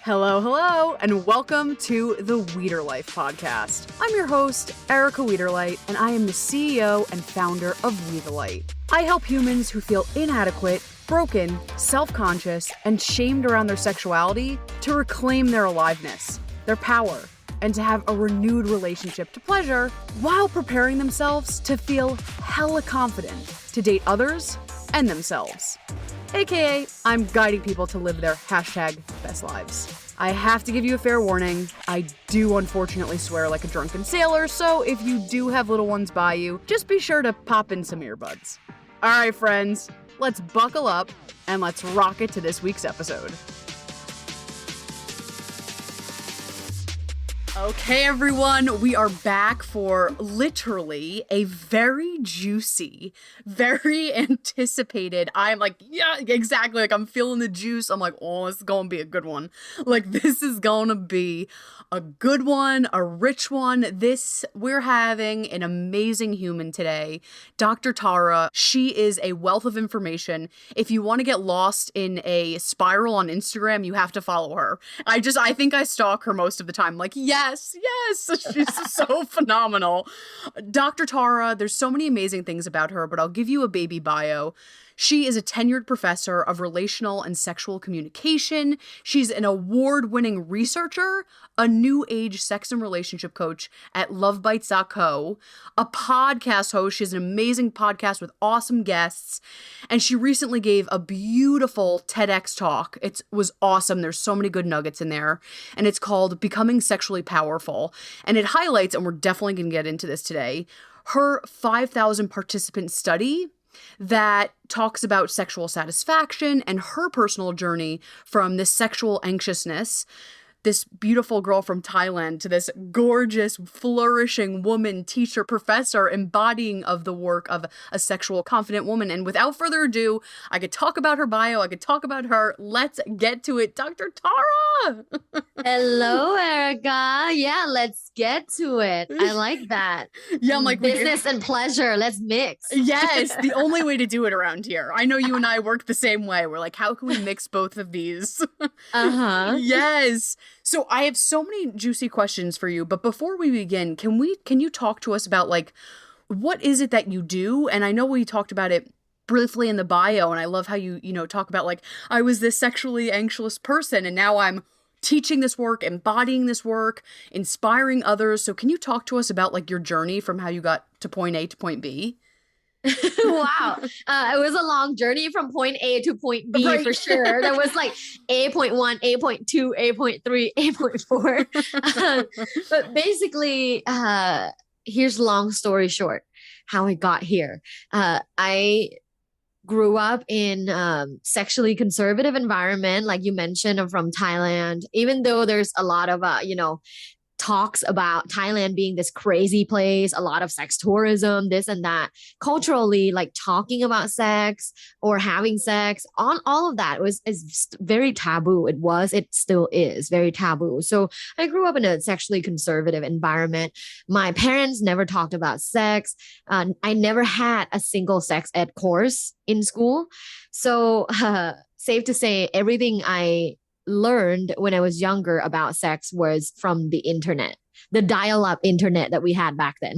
Hello, hello, and welcome to the Weeder Life podcast. I'm your host, Erica Weederlight, and I am the CEO and founder of We the Light. I help humans who feel inadequate, broken, self-conscious, and shamed around their sexuality to reclaim their aliveness, their power, and to have a renewed relationship to pleasure while preparing themselves to feel hella confident to date others and themselves. AKA, I'm guiding people to live their #best lives. I have to give you a fair warning. I do unfortunately swear like a drunken sailor, so if you do have little ones by you, just be sure to pop in some earbuds. All right, friends, let's buckle up and let's rock it to this week's episode. Okay, everyone, we are back for literally a very juicy, very anticipated. I'm like, yeah, exactly. Like, I'm feeling the juice. I'm like, oh, this is going to be a good one. Like, this is going to be a good one, a rich one. We're having an amazing human today, Dr. Tara. She is a wealth of information. If you want to get lost in a spiral on Instagram, you have to follow her. I think I stalk her most of the time. Like, yes, she's so phenomenal. Dr. Tara, there's so many amazing things about her, but I'll give you a baby bio. She is a tenured professor of relational and sexual communication. She's an award-winning researcher, a new age sex and relationship coach at lovebites.co, a podcast host. She has an amazing podcast with awesome guests. And she recently gave a beautiful TEDx talk. It was awesome. There's so many good nuggets in there. And it's called Becoming Sexually Powerful. And it highlights, and we're definitely going to get into this today, her 5,000 participant study that talks about sexual satisfaction and her personal journey from this sexual anxiousness, this beautiful girl from Thailand, to this gorgeous, flourishing woman, teacher, professor, embodying of the work of a sexual, confident woman. And without further ado, I could talk about her bio. I could talk about her. Let's get to it. Dr. Tara! Hello, Erica. Yeah, let's get to it. I like that. Yeah, I'm like, business and pleasure. Let's mix. Yes, the only way to do it around here. I know you and I work the same way. We're like, how can we mix both of these? Yes. So I have so many juicy questions for you, but before we begin, can you talk to us about, like, what is it that you do? And I know we talked about it briefly in the bio, and I love how you talk about, like, I was this sexually anxious person and now I'm teaching this work, embodying this work, inspiring others. So can you talk to us about, like, your journey from how you got to point A to point B? Wow. It was a long journey from point A to point B, right? For sure. There was like A.1, A.2, A.3, A.4. But basically, here's long story short, how I got here. I grew up in sexually conservative environment, like you mentioned. I'm from Thailand. Even though there's a lot of talks about Thailand being this crazy place, a lot of sex tourism, this and that. Culturally, like, talking about sex or having sex, on all of that is very taboo. It still is very taboo. So I grew up in a sexually conservative environment. My parents never talked about sex. I never had a single sex ed course in school. So safe to say, everything I learned when I was younger about sex was from the internet, the dial-up internet that we had back then.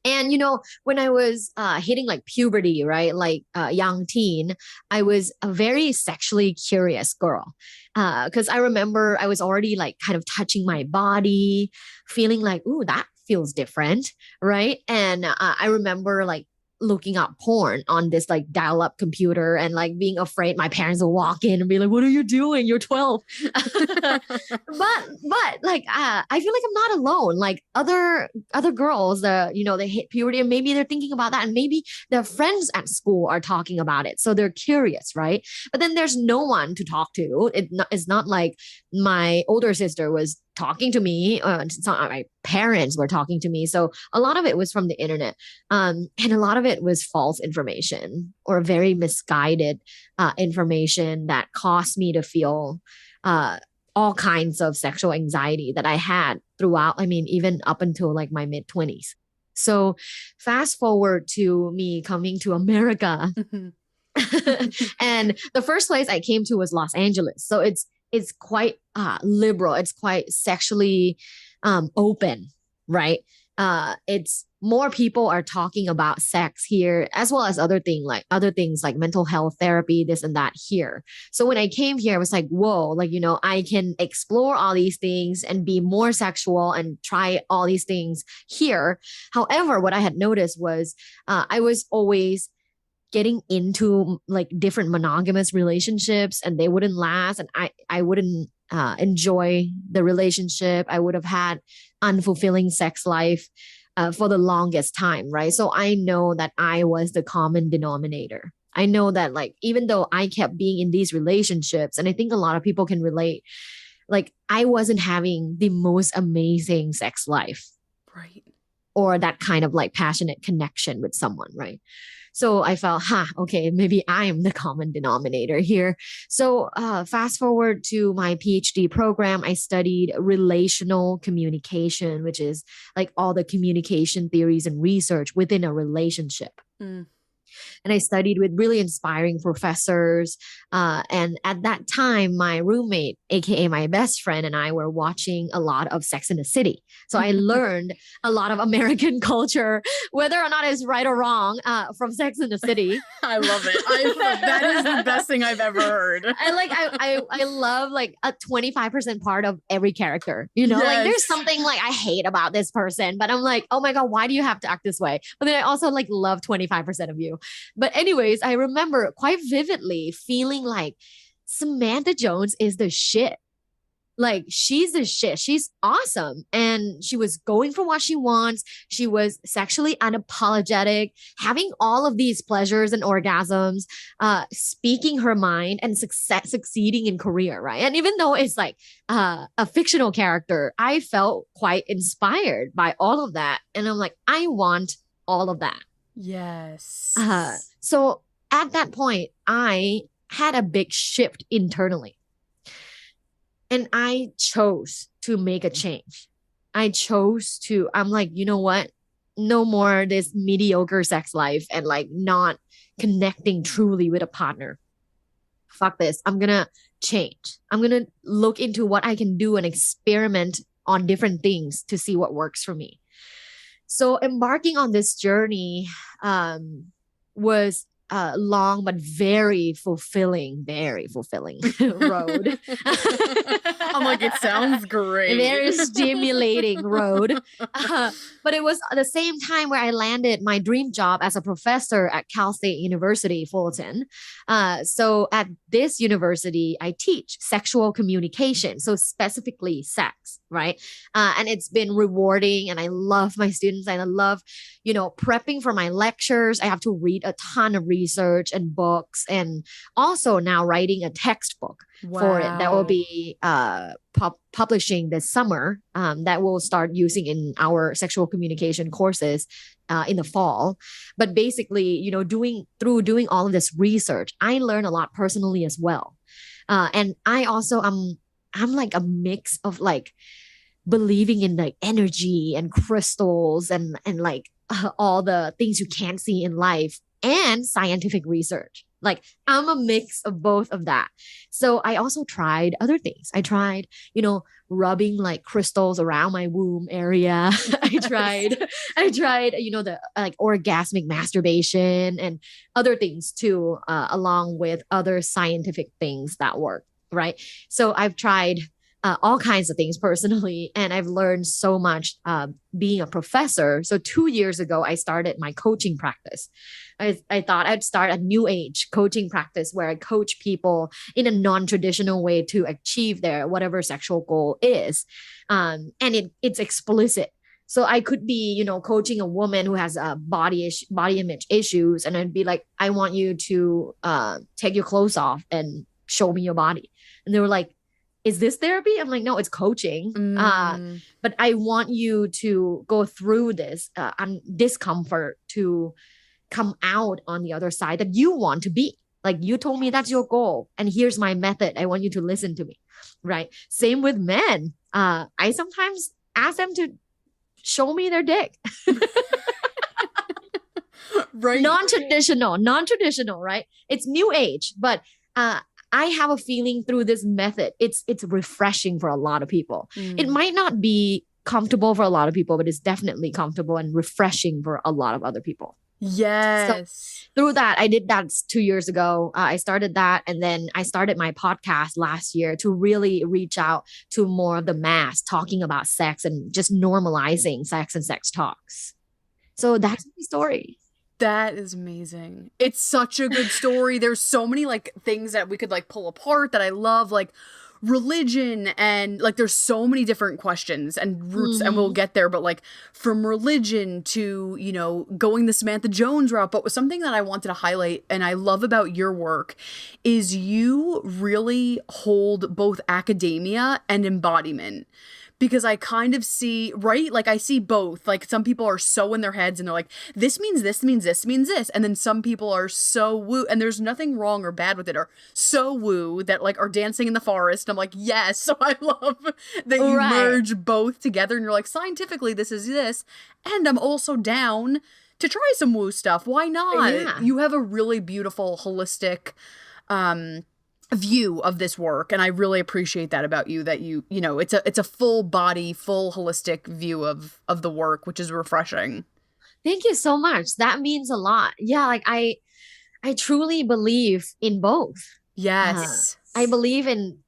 And, when I was hitting like puberty, right? Like young teen, I was a very sexually curious girl. Because I remember I was already like kind of touching my body, feeling like, ooh, that feels different, right? And I remember like looking up porn on this like dial-up computer and like being afraid my parents will walk in and be like, what are you doing? You're 12. but like I feel like I'm not alone. Like other girls, they hit puberty and maybe they're thinking about that, and maybe their friends at school are talking about it, so they're curious, right? But then there's no one to talk to. It's not like my older sister was talking to me. It's not my parents were talking to me. So a lot of it was from the internet. And a lot of it was false information or very misguided information that caused me to feel all kinds of sexual anxiety that I had throughout, even up until like my mid-20s. So fast forward to me coming to America. And the first place I came to was Los Angeles. So it's quite liberal. It's quite sexually open, right? It's more people are talking about sex here, as well as other things like mental health therapy, this and that here. So when I came here, I was like, whoa, like, you know, I can explore all these things and be more sexual and try all these things here. However, what I had noticed was I was always getting into like different monogamous relationships, and they wouldn't last, and I wouldn't enjoy the relationship. I would have had unfulfilling sex life for the longest time, right? So I know that I was the common denominator. I know that, like, even though I kept being in these relationships, and I think a lot of people can relate, like, I wasn't having the most amazing sex life, Right. or that kind of like passionate connection with someone, right? So I felt, okay, maybe I am the common denominator here. So fast forward to my PhD program, I studied relational communication, which is like all the communication theories and research within a relationship. Mm. And I studied with really inspiring professors. And at that time, my roommate, AKA my best friend, and I were watching a lot of Sex in the City. So I learned a lot of American culture, whether or not it's right or wrong, from Sex in the City. I love it. That is the best thing I've ever heard. I love like a 25% part of every character, you know, like there's something like I hate about this person, but I'm like, oh my God, why do you have to act this way? But then I also like love 25% of you. But anyways, I remember quite vividly feeling like Samantha Jones is the shit. Like, she's the shit. She's awesome. And she was going for what she wants. She was sexually unapologetic, having all of these pleasures and orgasms, speaking her mind and succeeding in career, right? And even though it's like a fictional character, I felt quite inspired by all of that. And I'm like, I want all of that. Yes. So at that point, I had a big shift internally. And I chose to make a change. I'm like, you know what? No more this mediocre sex life and like not connecting truly with a partner. Fuck this. I'm going to change. I'm going to look into what I can do and experiment on different things to see what works for me. So embarking on this journey was long but very fulfilling road. I'm like, it sounds great. A very stimulating road. But it was at the same time where I landed my dream job as a professor at Cal State University, Fulton. So at this university, I teach sexual communication, so specifically sex, right? And it's been rewarding, and I love my students, and I love, you know, prepping for my lectures. I have to read a ton of research and books, and also now writing a textbook for it that will be publishing this summer, that we'll start using in our sexual communication courses in the fall. But basically, you know, doing all of this research, I learn a lot personally as well. And I also I'm like a mix of like believing in like energy and crystals and like all the things you can't see in life and scientific research. Like, I'm a mix of both of that. So I also tried other things. I tried, you know, rubbing like crystals around my womb area. I tried, you know, the like orgasmic masturbation and other things too, along with other scientific things that work, right? So I've tried all kinds of things personally, and I've learned so much being a professor. So 2 years ago, I started my coaching practice. I thought I'd start a new age coaching practice where I coach people in a non-traditional way to achieve their whatever sexual goal is. And it's explicit. So I could be, you know, coaching a woman who has body image issues, and I'd be like, I want you to take your clothes off and show me your body. And they were like, is this therapy? I'm like, no, it's coaching. But I want you to go through this discomfort to come out on the other side that you want to be. Like, you told me that's your goal, and here's my method. I want you to listen to me, right? Same with men. I sometimes ask them to show me their dick. Right. non-traditional, right? It's new age, but I have a feeling through this method, it's refreshing for a lot of people. It Mm. might not be comfortable for a lot of people, but it's definitely comfortable and refreshing for a lot of other people. So Yes. through that, I did that 2 years ago. I started that, and then I started my podcast last year to really reach out to more of the mass, talking about sex and just normalizing sex and sex talks. So that's my story. That is amazing. It's such a good story. There's so many like things that we could like pull apart that I love, like religion, and like there's so many different questions and roots, and we'll Mm-hmm. get there, but like from religion to, going the Samantha Jones route. But something that I wanted to highlight and I love about your work is you really hold both academia and embodiment, because I kind of see, right? Like I see both. Like some people are so in their heads and they're like, this means this means this means this. And then some people are so woo, and there's nothing wrong or bad with it, or so woo that like are dancing in the forest. I'm like, yes. So I love that you Right. merge both together and you're like, scientifically, this is this. And I'm also down to try some woo stuff. Why not? Yeah. You have a really beautiful, holistic, um, view of this work, and I really appreciate that about you, that it's a full body, full holistic view of the work, which is refreshing. Thank you so much. That means a lot. Yeah, like I truly believe in both. Yes. I believe in,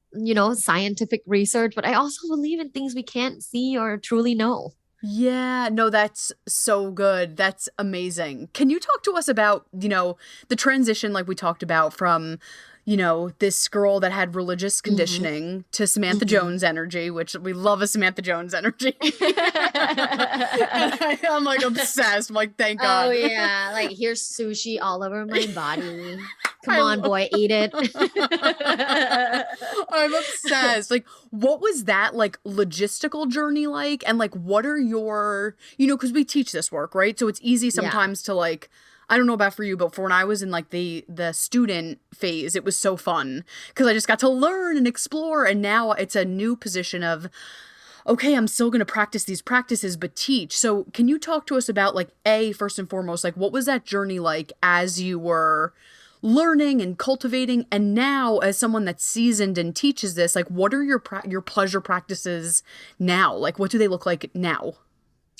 scientific research, but I also believe in things we can't see or truly know. Yeah, no, that's so good. That's amazing. Can you talk to us about, the transition like we talked about from, this girl that had religious Hmm. conditioning to Samantha Hmm. Jones energy, which we love a Samantha Jones energy. And I'm like obsessed. I'm like, thank Oh God. yeah, like here's sushi all over my body. Come I on, love boy, eat it. I'm obsessed. Like, what was that like logistical journey like? And like, what are your, because we teach this work, right? So it's easy Yeah. sometimes to like, I don't know about for you, but for when I was in like the student phase, it was so fun because I just got to learn and explore. And now it's a new position of, okay, I'm still going to practice these practices, but teach. So can you talk to us about like, first and foremost, like what was that journey like as you were learning and cultivating, and now as someone that's seasoned and teaches this, like what are your pleasure practices now? Like what do they look like now?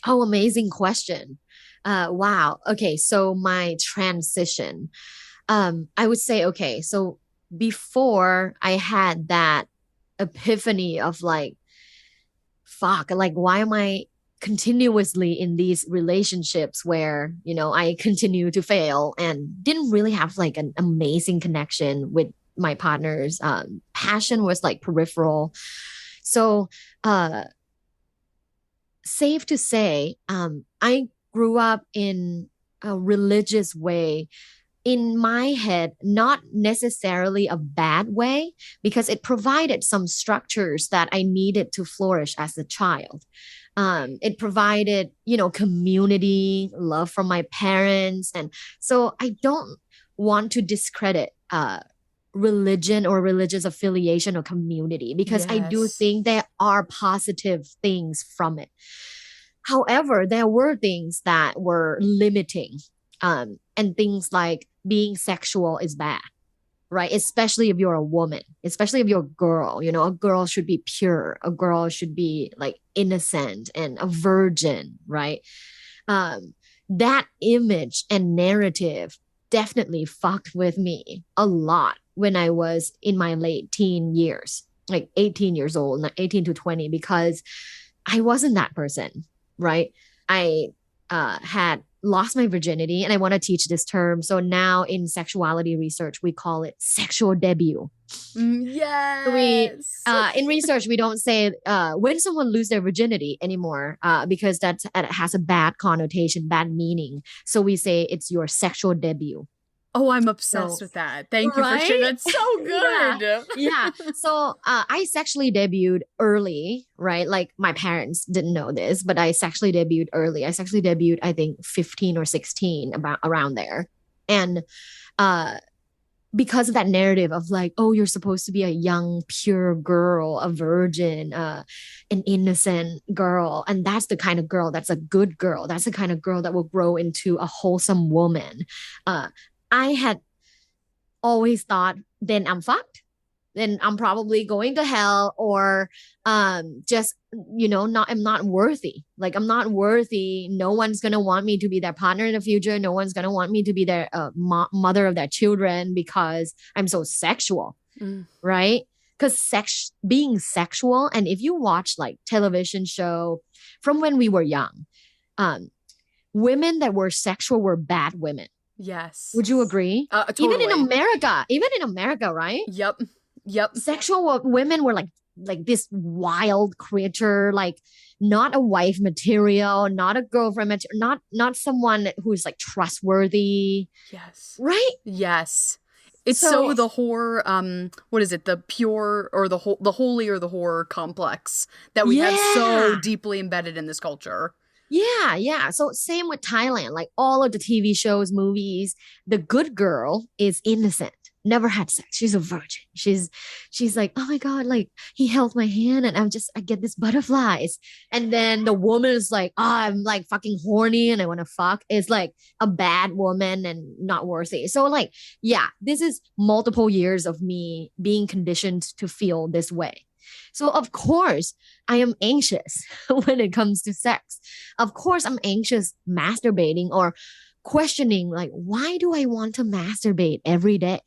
Oh, amazing question. Wow. Okay, so my transition. I would say, okay, so before I had that epiphany of like, fuck, like why am I continuously in these relationships where, I continue to fail and didn't really have like an amazing connection with my partners. Passion was like peripheral. So, uh, safe to say, I grew up in a religious way, in my head, not necessarily a bad way, because it provided some structures that I needed to flourish as a child. It provided, community, love from my parents. And so I don't want to discredit religion or religious affiliation or community, because I do Yes. think there are positive things from it. However, there were things that were limiting, and things like being sexual is bad, right? Especially if you're a woman, especially if you're a girl. A girl should be pure, a girl should be like innocent and a virgin, right? Um, that image and narrative definitely fucked with me a lot when I was in my late teen years, like 18 years old, like 18 to 20, because I wasn't that person, right? I had lost my virginity, and I want to teach this term. So now in sexuality research, we call it sexual debut. We Yes. in research we don't say when someone lose their virginity anymore, because that has a bad connotation, bad meaning. So we say it's your sexual debut. Oh, I'm So obsessed with that. Thank you for sharing. right. That's so Yeah. good. Yeah. So I sexually debuted early, right? Like my parents didn't know this, but I sexually debuted early. I sexually debuted, I think, 15 or 16, about around there. And uh because of that narrative of like, oh, you're supposed to be a young, pure girl, a virgin, an innocent girl. And that's the kind of girl that's a good girl. That's the kind of girl that will grow into a wholesome woman. Uh, I had always thought, then I'm fucked. Then I'm probably going to hell, or just, not, I'm not worthy. Like, I'm not worthy. No one's going to want me to be their partner in the future. No one's going to want me to be their mother of their children because I'm so sexual. Right? Because being sexual, and if you watch like television show from when we were young, women that were sexual were bad women. Yes. Would you agree? Totally. Even in America, right? Yep. Sexual women were like this wild creature, like not a wife material, not a girlfriend material, not someone who's like trustworthy. Yes. Right? Yes. It's so the horror, what is it? The pure or the holy or the horror complex that we have so deeply embedded in this culture. Yeah. So same with Thailand, like all of the TV shows, movies, the good girl is innocent, never had sex. She's a virgin. She's like, oh my God, like he held my hand and I get these butterflies. And then the woman is like, oh, I'm like fucking horny and I want to fuck. It's like a bad woman and not worthy. So like, yeah, this is multiple years of me being conditioned to feel this way. So of course I am anxious when it comes to sex. Of course I'm anxious masturbating or questioning like, why do I want to masturbate every day?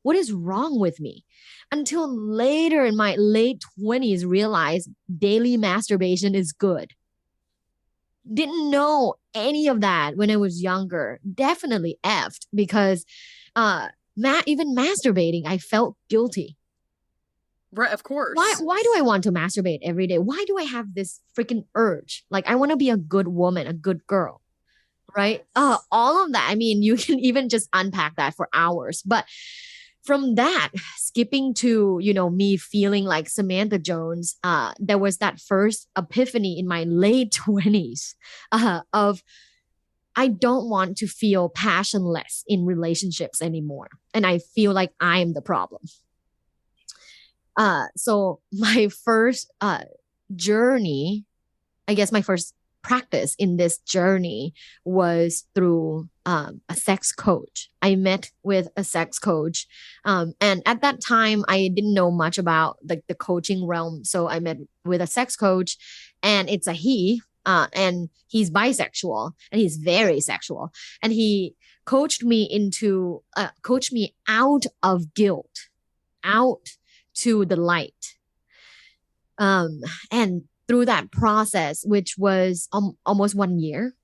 What is wrong with me? Until later in my late 20s realize daily masturbation is good. Didn't know any of that when I was younger. Definitely effed because even masturbating, I felt guilty. Right, of course. Why do I want to masturbate every day? Why do I have this freaking urge? Like, I want to be a good woman, a good girl, right? All of that. I mean, you can even just unpack that for hours. But from that, skipping to, me feeling like Samantha Jones, there was that first epiphany in my late 20s of I don't want to feel passionless in relationships anymore. And I feel like I'm the problem. So my first journey, I guess my first practice in this journey was through a sex coach. I met with a sex coach. And at that time, I didn't know much about like the coaching realm. So I met with a sex coach and it's a he, and he's bisexual and he's very sexual. And he coached me out of guilt, out to the light. And through that process, which was almost 1 year.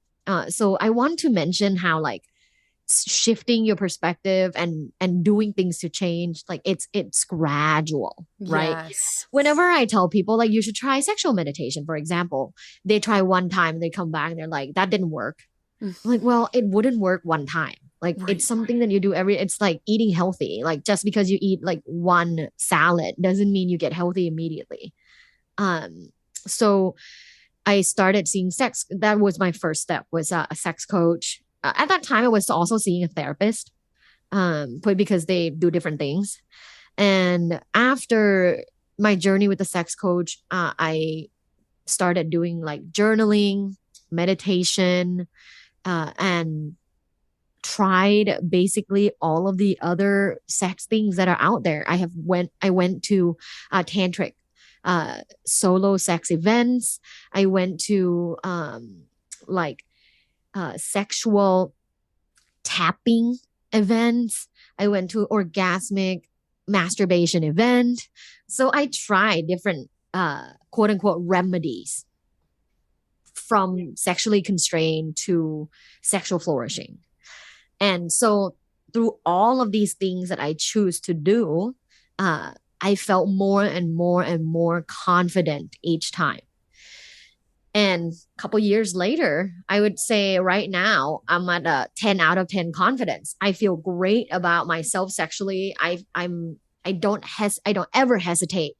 So I want to mention how like shifting your perspective and doing things to change, like it's gradual, right? Yes. Whenever I tell people like you should try sexual meditation, for example, they try one time and they come back and they're like, that didn't work. I'm like, well, it wouldn't work one time. Like it's something that you do it's like eating healthy. Like just because you eat like one salad doesn't mean you get healthy immediately. So I started seeing sex. That was my first step, was a sex coach. At that time, I was also seeing a therapist, but because they do different things. And after my journey with the sex coach, I started doing like journaling, meditation, and tried basically all of the other sex things that are out there. I went to tantric solo sex events. I went to sexual tapping events. I went to orgasmic masturbation event. So I tried different quote unquote remedies from sexually constrained to sexual flourishing. And so through all of these things that I choose to do, I felt more and more and more confident each time. And a couple years later, I would say right now, I'm at a 10 out of 10 confidence. I feel great about myself sexually. I don't ever hesitate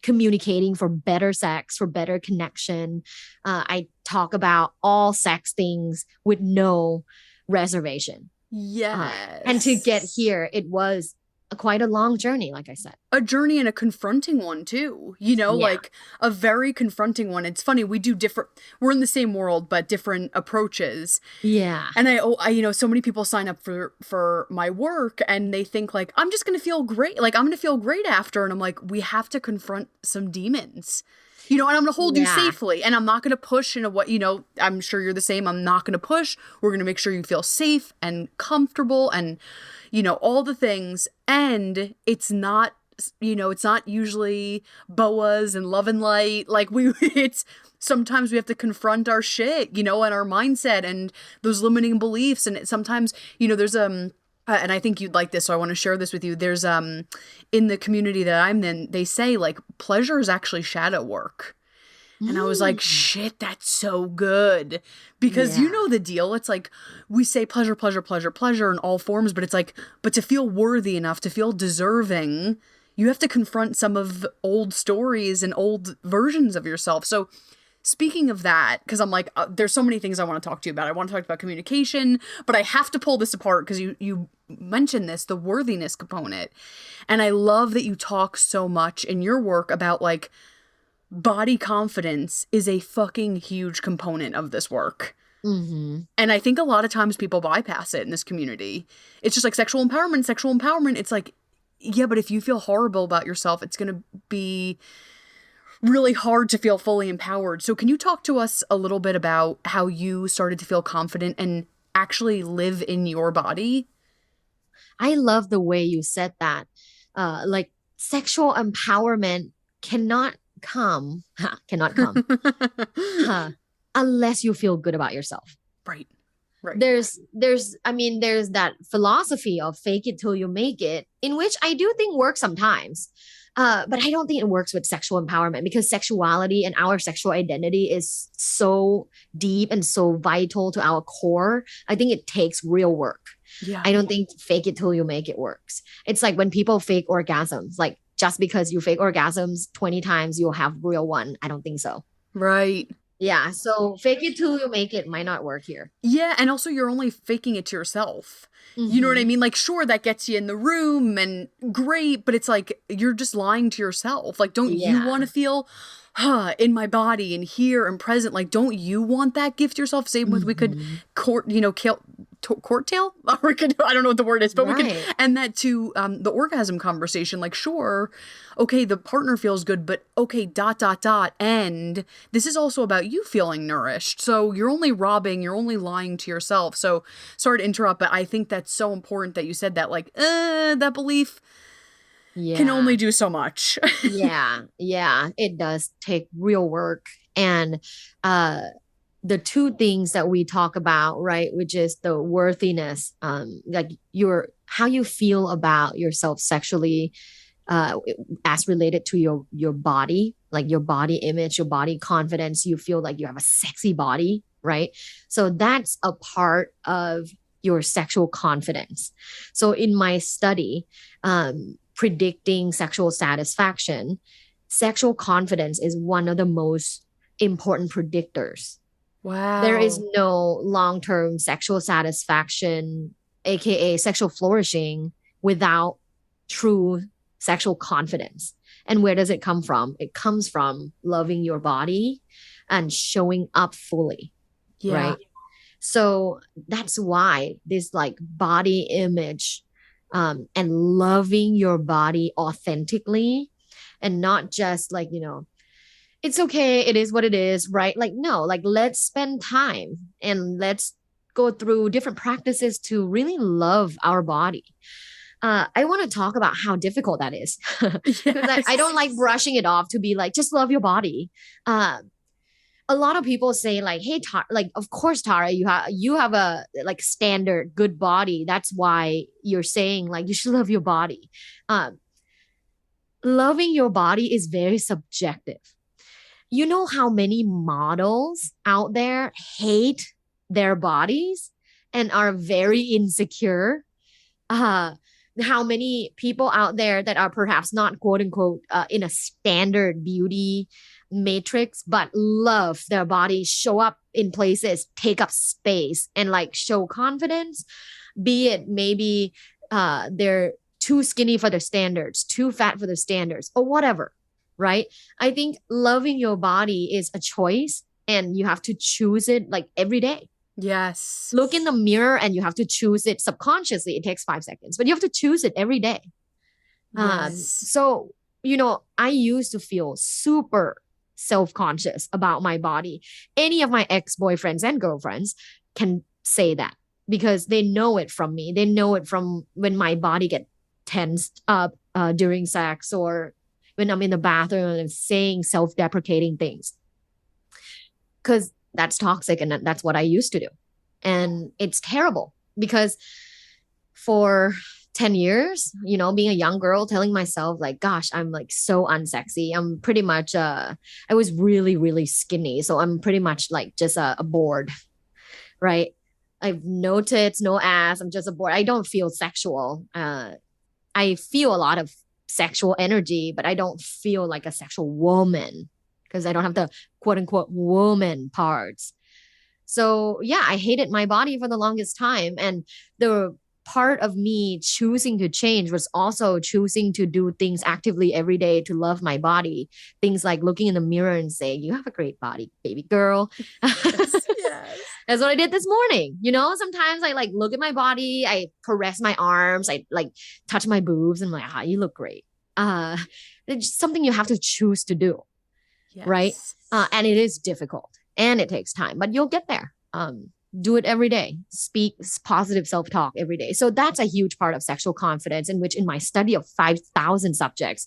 communicating for better sex, for better connection. I talk about all sex things with no reservation. And to get Yes. here, it was quite a long journey, like I said. A journey and a confronting one too, Yeah. like a very confronting one. It's funny, we're in the same world but different approaches. Yeah. And so many people sign up for my work and they think like I'm just gonna feel great, like I'm gonna feel great after, and I'm like, we have to confront some demons, and I'm gonna hold you Yeah. safely, and I'm not gonna push in a what, I'm sure you're the same. I'm not gonna push. We're gonna make sure you feel safe and comfortable and all the things. And it's not usually boas and love and light. Like it's sometimes we have to confront our shit, and our mindset and those limiting beliefs. And sometimes, there's and I think you'd like this, so I want to share this with you. There's in the community that I'm in, they say like pleasure is actually shadow work. And I was like, Mm. shit, that's so good. Because you Yeah. know the deal. It's like we say pleasure, pleasure, pleasure, pleasure in all forms, but it's like, but to feel worthy enough, to feel deserving, you have to confront some of old stories and old versions of yourself. So, speaking of that, because I'm like, there's so many things I want to talk to you about. I want to talk about communication, but I have to pull this apart because you mentioned this, the worthiness component. And I love that you talk so much in your work about like, body confidence is a fucking huge component of this work. Mm-hmm. And I think a lot of times people bypass it in this community. It's just like sexual empowerment, sexual empowerment. It's like, yeah, but if you feel horrible about yourself, it's going to be really hard to feel fully empowered. So can you talk to us a little bit about how you started to feel confident and actually live in your body? I love the way you said that. Like sexual empowerment cannot come, cannot come, huh, unless you feel good about yourself. Right. Right. There's that philosophy of fake it till you make it, in which I do think works sometimes. But I don't think it works with sexual empowerment because sexuality and our sexual identity is so deep and so vital to our core. I think it takes real work. Yeah. I don't think fake it till you make it works. It's like when people fake orgasms, like just because you fake orgasms 20 times, you'll have real one. I don't think so. Right. Yeah. So fake it till you make it might not work here. Yeah, and also you're only faking it to yourself. You know what I Mm-hmm. mean? Like, sure, that gets you in the room and great, but it's like you're just lying to yourself. Like, don't you Yeah. want to feel in my body and here and present? Like, don't you want that gift yourself? Same with we could Mm-hmm. courttail? Or we could, I don't know what the word is, but we could Right. end that to the orgasm conversation. Like, sure, okay, the partner feels good, but okay, dot, dot, dot. And this is also about you feeling nourished. So you're only lying to yourself. So sorry to interrupt, but I think that's so important that you said that, like, that belief can Yeah. only do so much. Yeah. Yeah. It does take real work. And uh the two things that we talk about, right, which is the worthiness, like your how you feel about yourself sexually, uh as related to your body, like your body image, your body confidence, you feel like you have a sexy body, right? So that's a part of your sexual confidence. So in my study, predicting sexual satisfaction, sexual confidence is one of the most important predictors. There is Wow. no long-term sexual satisfaction, aka sexual flourishing, without true sexual confidence. And where does it come from? It comes from loving your body and showing up fully, Yeah. right? So that's why this like body image, and loving your body authentically, and not just like, it's okay, it is what it is, right? Like, no, like let's spend time and let's go through different practices to really love our body. I want to talk about how difficult that is because I don't Yes. like brushing it off to be like, just love your body. Uh, a lot of people say like, hey, like, of course, Tara, you have a like standard good body. That's why you're saying like you should love your body. Um, Loving your body is very subjective. You know how many models out there hate their bodies and are very insecure? Uh, how many people out there that are perhaps not quote unquote in a standard beauty matrix, but love their bodies, show up in places, take up space, and like show confidence. be it maybe they're too skinny for their standards, too fat for their standards, or whatever, right? I think loving your body is a choice and you have to choose it like every day. Yes. Look in the mirror and you have to choose it subconsciously. It takes 5 seconds, but you have to choose it every day. Yes. So, I used to feel super self-conscious about my body. Any of my ex-boyfriends and girlfriends can say that because they know it from me. They know it from when my body get tensed up during sex or when I'm in the bathroom and saying self-deprecating things. Because that's toxic and that's what I used to do. And it's terrible because for 10 years, being a young girl, telling myself like, gosh, I'm like so unsexy. I'm pretty much, I was really, really skinny. So I'm pretty much like just a board, right? I've no tits, no ass. I'm just a board. I don't feel sexual. I feel a lot of sexual energy, but I don't feel like a sexual woman because I don't have the quote unquote woman parts. So yeah, I hated my body for the longest time. And the part of me choosing to change was also choosing to do things actively every day to love my body. Things like looking in the mirror and saying, you have a great body, baby girl. Yes. Yes. That's what I did this morning. Sometimes I like look at my body, I caress my arms, I like touch my boobs and I'm like, you look great. It's just something you have to choose to do. Yes. Right. And it is difficult and it takes time, but you'll get there. Do it every day. Speak positive self-talk every day. So that's a huge part of sexual confidence, in which in my study of 5,000 subjects,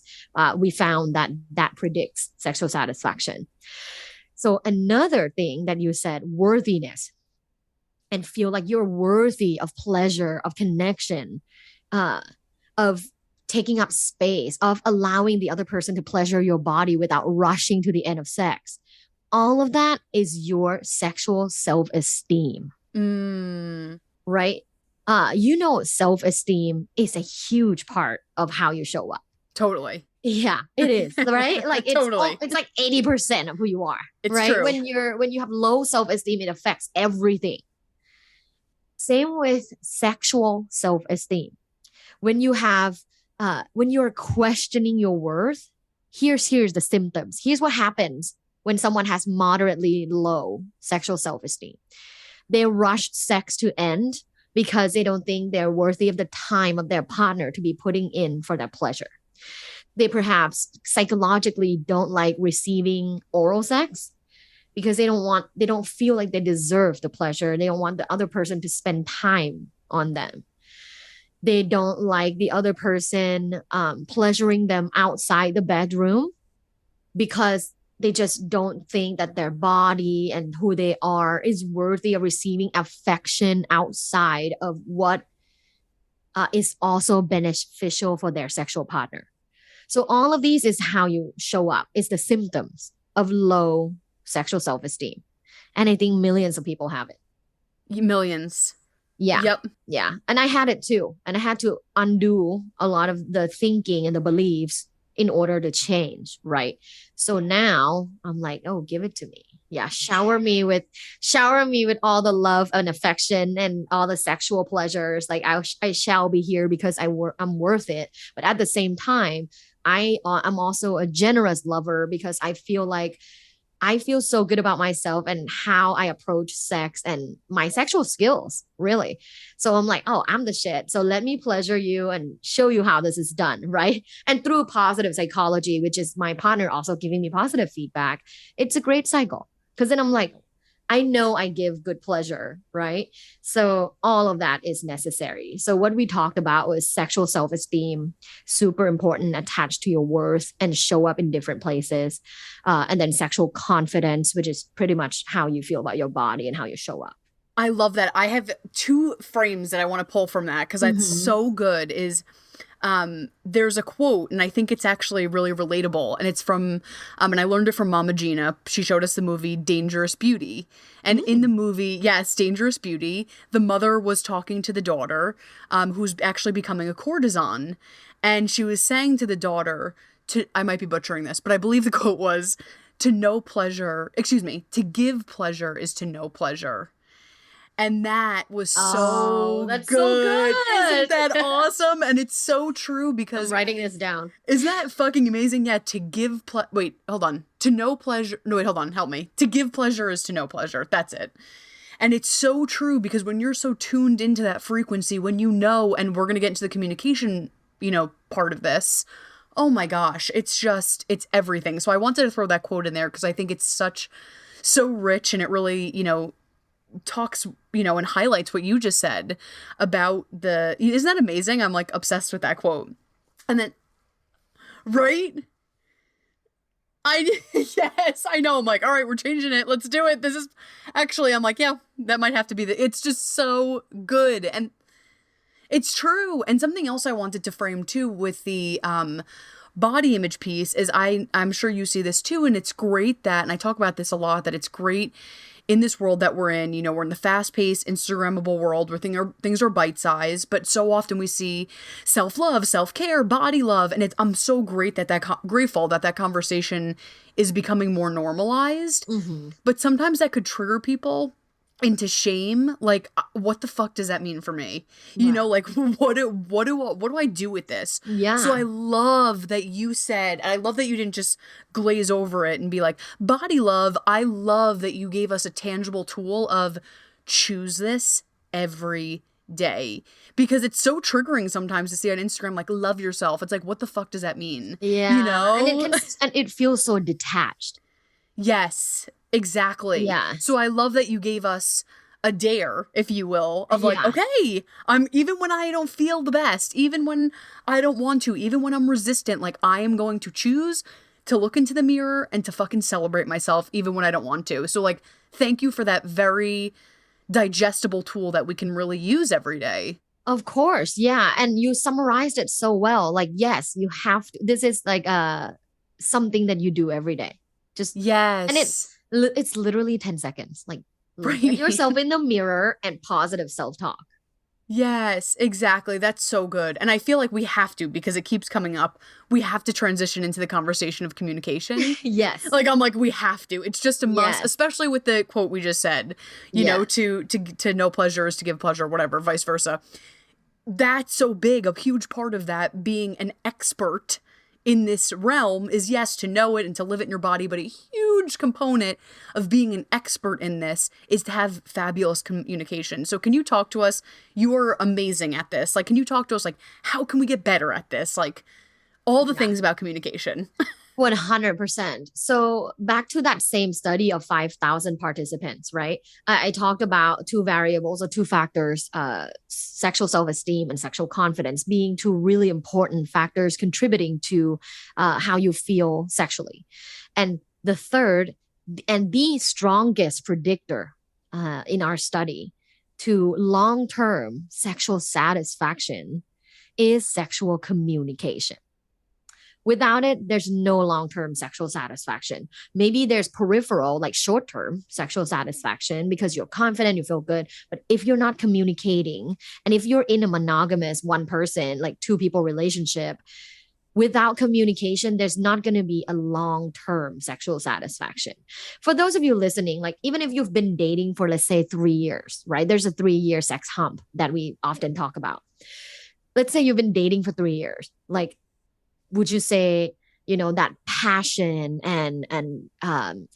we found that predicts sexual satisfaction. So another thing that you said, worthiness, and feel like you're worthy of pleasure, of connection, of taking up space, of allowing the other person to pleasure your body without rushing to the end of sex. All of that is your sexual self-esteem, right? Self-esteem is a huge part of how you show up. Totally. Yeah, it is, right? Like Totally. It's like 80% of who you are, it's right? True. When you have low self-esteem, it affects everything. Same with sexual self-esteem. When you're questioning your worth, here's the symptoms. Here's what happens when someone has moderately low sexual self-esteem. They rush sex to end because they don't think they're worthy of the time of their partner to be putting in for their pleasure. They perhaps psychologically don't like receiving oral sex because they don't feel like they deserve the pleasure. They don't want the other person to spend time on them. They don't like the other person pleasuring them outside the bedroom because they just don't think that their body and who they are is worthy of receiving affection outside of what is also beneficial for their sexual partner. So all of these is how you show up. It's the symptoms of low sexual self-esteem. And I think millions of people have it. Millions. Yeah. Yep. Yeah. And I had it too. And I had to undo a lot of the thinking and the beliefs in order to change. Right. So now I'm like, oh, give it to me. Yeah. Shower me with all the love and affection and all the sexual pleasures. Like I shall be here because I'm worth it. But at the same time, I'm also a generous lover because I feel so good about myself and how I approach sex and my sexual skills, really. So I'm like, oh, I'm the shit. So let me pleasure you and show you how this is done, right? And through positive psychology, which is my partner also giving me positive feedback, it's a great cycle. Because then I'm like, I know I give good pleasure, right? So all of that is necessary. So what we talked about was sexual self-esteem, super important, attached to your worth and show up in different places. And then sexual confidence, which is pretty much how you feel about your body and how you show up. I love that. I have 2 frames that I want to pull from that because that's so good is there's a quote, and I think it's actually really relatable, and it's from, and I learned it from Mama Gina. She showed us the movie Dangerous Beauty, and in the movie, yes, Dangerous Beauty, the mother was talking to the daughter, who's actually becoming a courtesan, and she was saying to the daughter, I might be butchering this, but I believe the quote was, to give pleasure is to know pleasure. And that was Oh, so that's so good. Isn't good. that awesome? And it's so true I'm because writing this down. isn't that fucking amazing? Yeah, to give wait, hold on. To know pleasure. No, wait, hold on. Help me. To give pleasure is to know pleasure. That's it. And it's so true because when you're so tuned into that frequency, when you know, and we're going to get into the communication, part of this. Oh my gosh, it's everything. So I wanted to throw that quote in there because I think it's so rich and it really, talks, and highlights what you just said about isn't that amazing? I'm like obsessed with that quote. And then, right? Yes, I know. I'm like, all right, we're changing it. Let's do it. This is actually, I'm like, yeah, that might have to be it's just so good. And it's true. And something else I wanted to frame too with the, body image piece is I'm sure you see this too. And it's great that, and I talk about this a lot, that it's great in this world that we're in, we're in the fast-paced, Instagrammable world where things are bite-sized, but so often we see self-love, self-care, body love, and I'm so grateful that that conversation is becoming more normalized. Mm-hmm. But sometimes that could trigger people into shame. Like, what the fuck does that mean for me? Like, what do I do with this? Yeah. So I love that you said, and I love that you didn't just glaze over it and be like, body love. I love that you gave us a tangible tool of choose this every day, because it's so triggering sometimes to see on Instagram, like, love yourself. It's like, what the fuck does that mean? Yeah. And it feels so detached. Yes, exactly. Yeah. So I love that you gave us a dare, if you will, of like, Yeah. okay, I'm, even when I don't feel the best, even when I don't want to, even when I'm resistant, like, I am going to choose to look into the mirror and to fucking celebrate myself, even when I don't want to. So, like, thank you for that very digestible tool that we can really use every day. Of course. Yeah. And you summarized it so well. Like, yes, you have to, this is like something that you do every day. Just, and Yes. it's literally 10 seconds. Like, look at Right. yourself in the mirror and positive self-talk. Yes, exactly. That's so good. And I feel like we have to, because it keeps coming up. We have to transition into the conversation of communication. Yes. Like, I'm like, we have to. It's just a must, Yes. especially with the quote we just said, to know pleasure is to give pleasure, whatever, vice versa. That's so big. A huge part of that being an expert in this realm is, yes, to know it and to live it in your body, but a huge component of being an expert in this is to have fabulous communication. So can you talk to us? You are amazing at this. Like, can you talk to us? Like, how can we get better at this? Like, all the things about communication. 100%. So back to that same study of 5,000 participants, right? I talked about two variables or two factors, sexual self-esteem and sexual confidence being two really important factors contributing to how you feel sexually. And the third and the strongest predictor in our study to long-term sexual satisfaction is sexual communication. Without it, there's no long-term sexual satisfaction. Maybe there's peripheral, like short-term sexual satisfaction because you're confident, you feel good. But if you're not communicating, and if you're in a monogamous one person, like two people relationship, without communication, there's not going to be a long-term sexual satisfaction. For those of you listening, like even if you've been dating for, let's say, 3 years, right? There's a 3-year sex hump that we often talk about. Let's say you've been dating for 3 years. Like, would you say, that passion and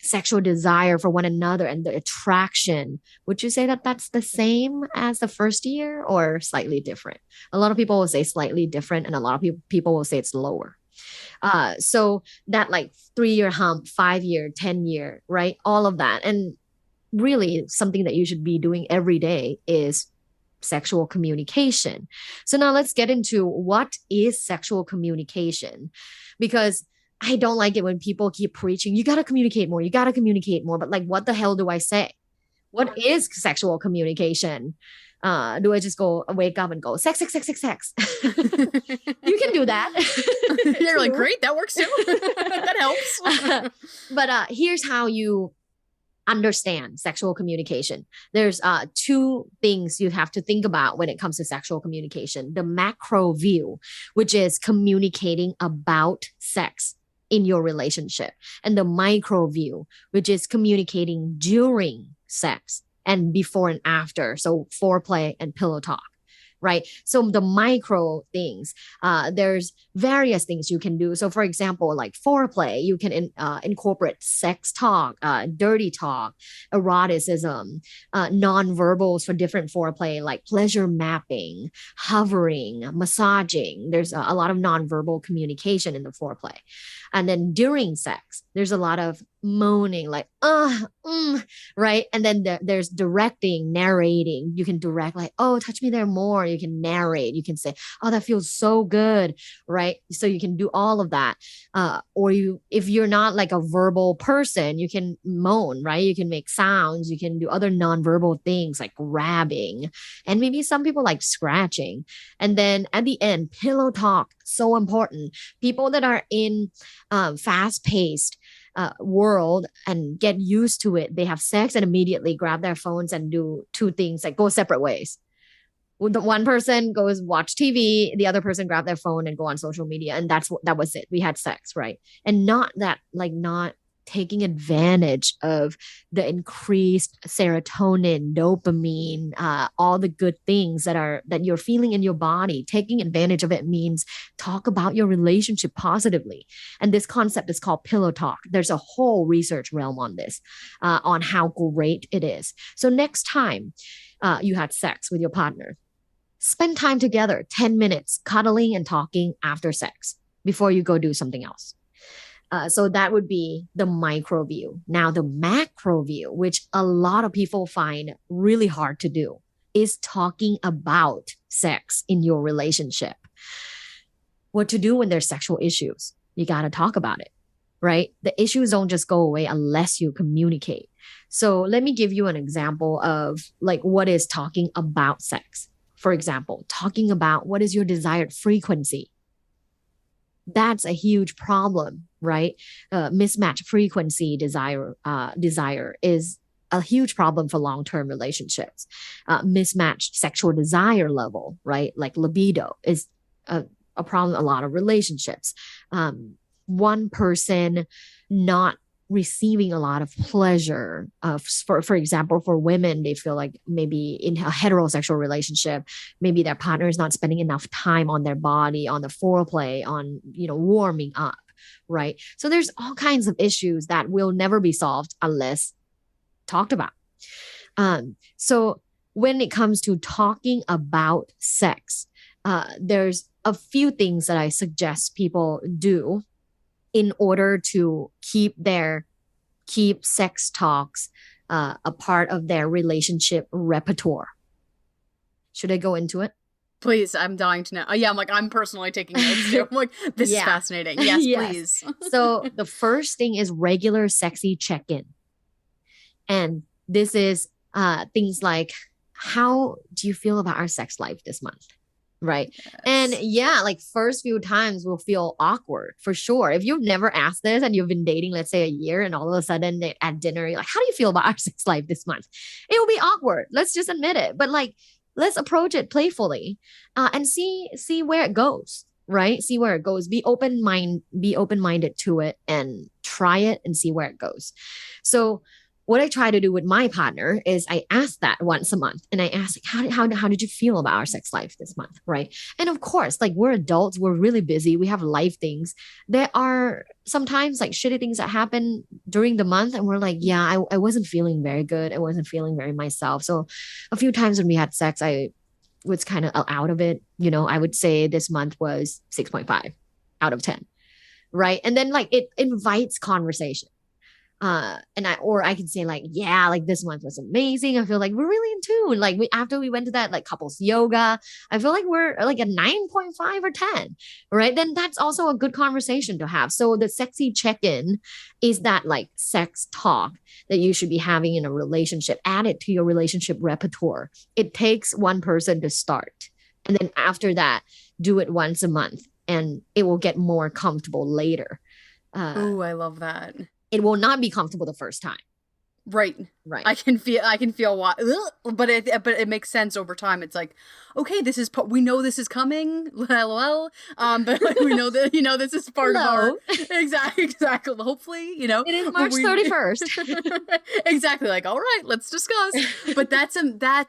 sexual desire for one another and the attraction, would you say that that's the same as the first year or slightly different? A lot of people will say slightly different, and a lot of people will say it's lower. So that like 3-year hump, 5-year, 10-year, right? All of that. And really something that you should be doing every day is sexual communication. So now let's get into what is sexual communication, because I don't like it when people keep preaching, you got to communicate more, you got to communicate more. But like, what the hell do I say? What is sexual communication? Do I just wake up and go, sex, sex, sex, sex, sex? You can do that. You're like, great, that works too. That helps. But here's how you understand sexual communication. There's two things you have to think about when it comes to sexual communication. The macro view, which is communicating about sex in your relationship, and the micro view, which is communicating during sex and before and after. So foreplay and pillow talk. Right. So the micro things, there's various things you can do. So for example, like foreplay, you can incorporate sex talk, dirty talk, eroticism, non-verbals for different foreplay, like pleasure mapping, hovering, massaging. There's a lot of non-verbal communication in the foreplay. And then during sex, there's a lot of moaning, like, right? And then there's directing, narrating. You can direct, like, oh, touch me there more. You can narrate. You can say, oh, that feels so good, right? So you can do all of that. Or if you're not like a verbal person, you can moan, right? You can make sounds. You can do other nonverbal things like grabbing, and maybe some people like scratching. And then at the end, pillow talk, so important. People that are in fast-paced world and get used to it, they have sex and immediately grab their phones and do two things, like go separate ways. The one person goes watch TV, the other person grab their phone and go on social media, and that was it. We had sex, right? And not that, like, not taking advantage of the increased serotonin, dopamine, all the good things that you're feeling in your body. Taking advantage of it means talk about your relationship positively. And this concept is called pillow talk. There's a whole research realm on this, on how great it is. So next time you had sex with your partner, spend time together, 10 minutes cuddling and talking after sex before you go do something else. So that would be the micro view. Now, the macro view, which a lot of people find really hard to do, is talking about sex in your relationship. What to do when there's sexual issues? You got to talk about it, right? The issues don't just go away unless you communicate. So let me give you an example of like what is talking about sex. For example, talking about what is your desired frequency. That's a huge problem, right? Mismatched frequency desire is a huge problem for long-term relationships. Mismatched sexual desire level, right? Like libido is a problem in a lot of relationships. One person not receiving a lot of pleasure. For example, for women, they feel like maybe in a heterosexual relationship, maybe their partner is not spending enough time on their body, on the foreplay, on, warming up, right? So there's all kinds of issues that will never be solved unless talked about. So when it comes to talking about sex, there's a few things that I suggest people do in order to keep sex talks a part of their relationship repertoire. Should I go into it? Please, I'm dying to know. Yeah, I'm personally taking notes too. I'm like, this is fascinating. Yes, Yes. please. So the first thing is regular sexy check-in. And this is things like, how do you feel about our sex life this month? Right. Yes. And like first few times will feel awkward for sure. If you've never asked this and you've been dating, let's say a year, and all of a sudden at dinner, you're like, how do you feel about our sex life this month? It will be awkward. Let's just admit it. But let's approach it playfully and see where it goes. Right. See where it goes. Be open-minded to it and try it and see where it goes. So what I try to do with my partner is I ask that once a month, and I ask, how did you feel about our sex life this month? Right. And of course, we're adults, we're really busy, we have life things. There are sometimes shitty things that happen during the month, and we're like, yeah, I wasn't feeling very good. I wasn't feeling very myself. So a few times when we had sex, I was kind of out of it. I would say this month was 6.5 out of 10. Right. And then it invites conversation. I can say this month was amazing. I feel like we're really in tune. After we went to that couples yoga, I feel like we're a 9.5 or 10, right? Then that's also a good conversation to have. So the sexy check-in is that sex talk that you should be having in a relationship. Add it to your relationship repertoire. It takes one person to start. And then after that, do it once a month, and it will get more comfortable later. Oh, I love that. It will not be comfortable the first time, Right. Right. I can feel why, but it makes sense over time. It's like, okay, we know this is coming, lol. But like we know that this is part of our Hello. exactly. Hopefully, It is March we 31st. exactly like all right, let's discuss. But that's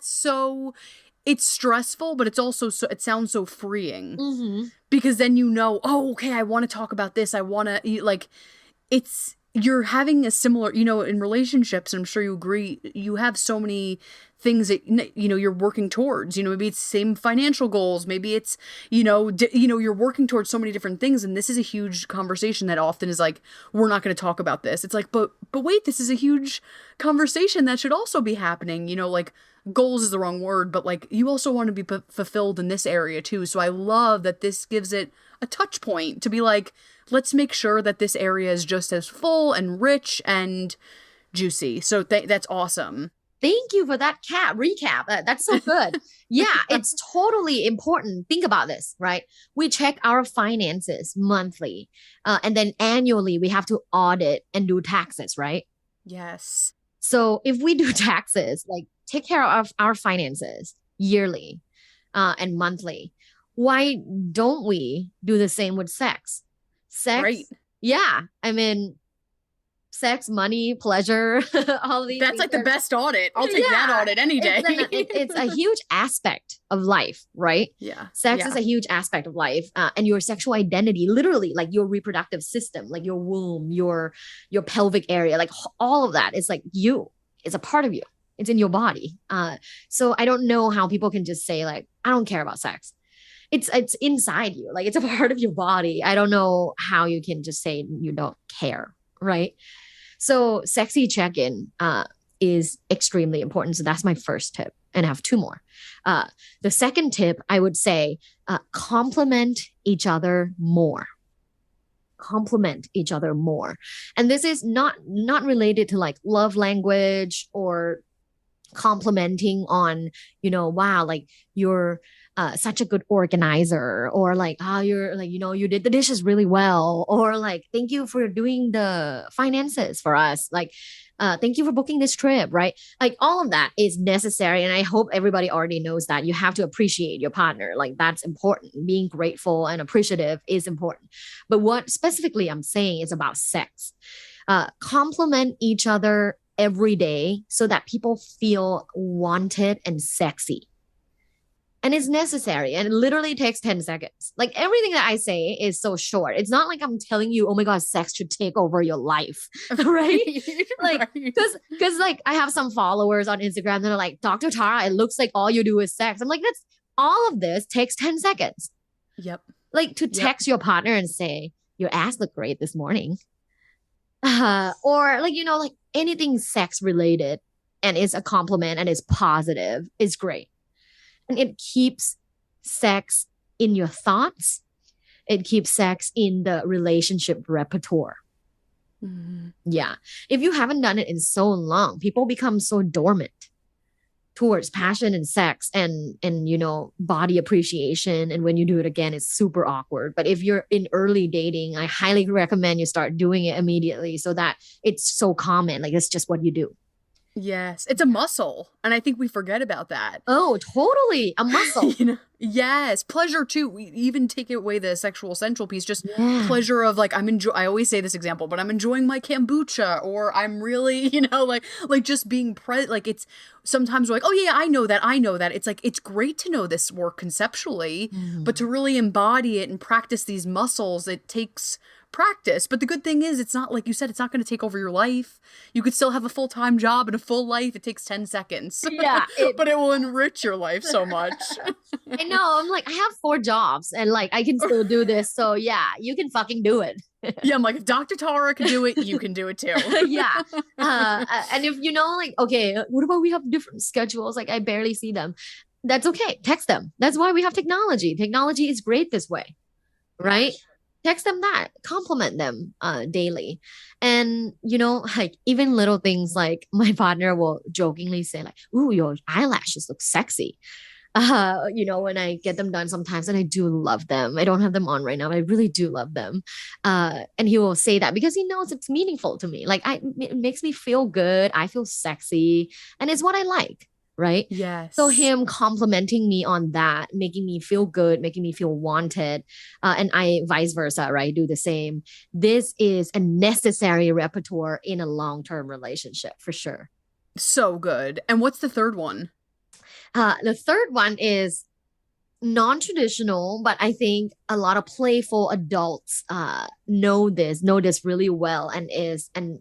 so it's stressful, but it's also it sounds so freeing Hmm. because then oh, okay, I want to talk about this. I want to like you're having a similar, in relationships, I'm sure you agree, you have so many things that, you're working towards, maybe it's same financial goals, maybe it's, you're working towards so many different things. And this is a huge conversation that often is like, we're not going to talk about this. It's like, but wait, this is a huge conversation that should also be happening, like goals is the wrong word, but like you also want to be fulfilled in this area too. So I love that this gives it a touch point to be like, let's make sure that this area is just as full and rich and juicy. So that's awesome. Thank you for that recap. That's so good. Yeah, it's totally important. Think about this, right? We check our finances monthly, and then annually we have to audit and do taxes, right? Yes. So if we do taxes, like take care of our finances yearly, and monthly, why don't we do the same with sex? Right. Yeah. I mean, sex, money, pleasure, all these That's things like the are, best audit. I'll take that audit any day. it's a huge aspect of life, right? Yeah. Sex is a huge aspect of life, and your sexual identity, literally, like your reproductive system, like your womb, your pelvic area, like all of that is like you. It's a part of you. It's in your body. So I don't know how people can just say like, I don't care about sex. It's inside you, like it's a part of your body. I don't know how you can just say you don't care, right? So sexy check-in is extremely important. So that's my first tip. And I have two more. The second tip, I would say, compliment each other more. Compliment each other more. And this is not related to like love language or complimenting on, wow, like you're such a good organizer, or like, oh, you're like, you did the dishes really well, or like, thank you for doing the finances for us. Like, thank you for booking this trip, right? Like all of that is necessary. And I hope everybody already knows that you have to appreciate your partner. Like that's important. Being grateful and appreciative is important. But what specifically I'm saying is about sex. Compliment each other every day so that people feel wanted and sexy. And it's necessary, and it literally takes 10 seconds. Like everything that I say is so short. It's not like I'm telling you, oh my God, sex should take over your life. Right? Like, because like I have some followers on Instagram that are like, Dr. Tara, it looks like all you do is sex. I'm like, that's all of this takes 10 seconds. Yep. Like to text your partner and say, your ass looked great this morning. Or like, like anything sex related and is a compliment and is positive is great. And it keeps sex in your thoughts. It keeps sex in the relationship repertoire. Mm-hmm. Yeah. If you haven't done it in so long, people become so dormant towards passion and sex and body appreciation. And when you do it again, it's super awkward. But if you're in early dating, I highly recommend you start doing it immediately so that it's so common. Like it's just what you do. Yes, it's a muscle, and I think we forget about that. Oh, totally. A muscle. Yes, pleasure too. We even take away the sexual central piece, just pleasure of like I always say this example, but I'm enjoying my kombucha, or I'm really, like just being like it's sometimes we're like, oh yeah, I know that. It's like it's great to know this work conceptually, but to really embody it and practice these muscles, it takes practice. But the good thing is, it's not like you said, it's not going to take over your life. You could still have a full-time job and a full life. It takes 10 seconds. Yeah. But it will enrich your life so much. I know. I'm like, I have 4 jobs and like I can still do this. So yeah, you can fucking do it. Yeah, I'm like, if Dr. Tara can do it, you can do it too. Yeah. And if like, okay, what about we have different schedules? Like I barely see them. That's okay. Text them. That's why we have technology. Technology is great this way, right? Text them that, compliment them daily. And like even little things like my partner will jokingly say like, ooh, your eyelashes look sexy. when I get them done sometimes, and I do love them. I don't have them on right now, but I really do love them. And he will say that because he knows it's meaningful to me. Like it makes me feel good. I feel sexy, and it's what I like, right? So Yes. him complimenting me on that, making me feel good, making me feel wanted, and I vice versa, right? Do the same. This is a necessary repertoire in a long-term relationship for sure. So good. And what's the third one? The third one is non-traditional, but I think a lot of playful adults know this really well, and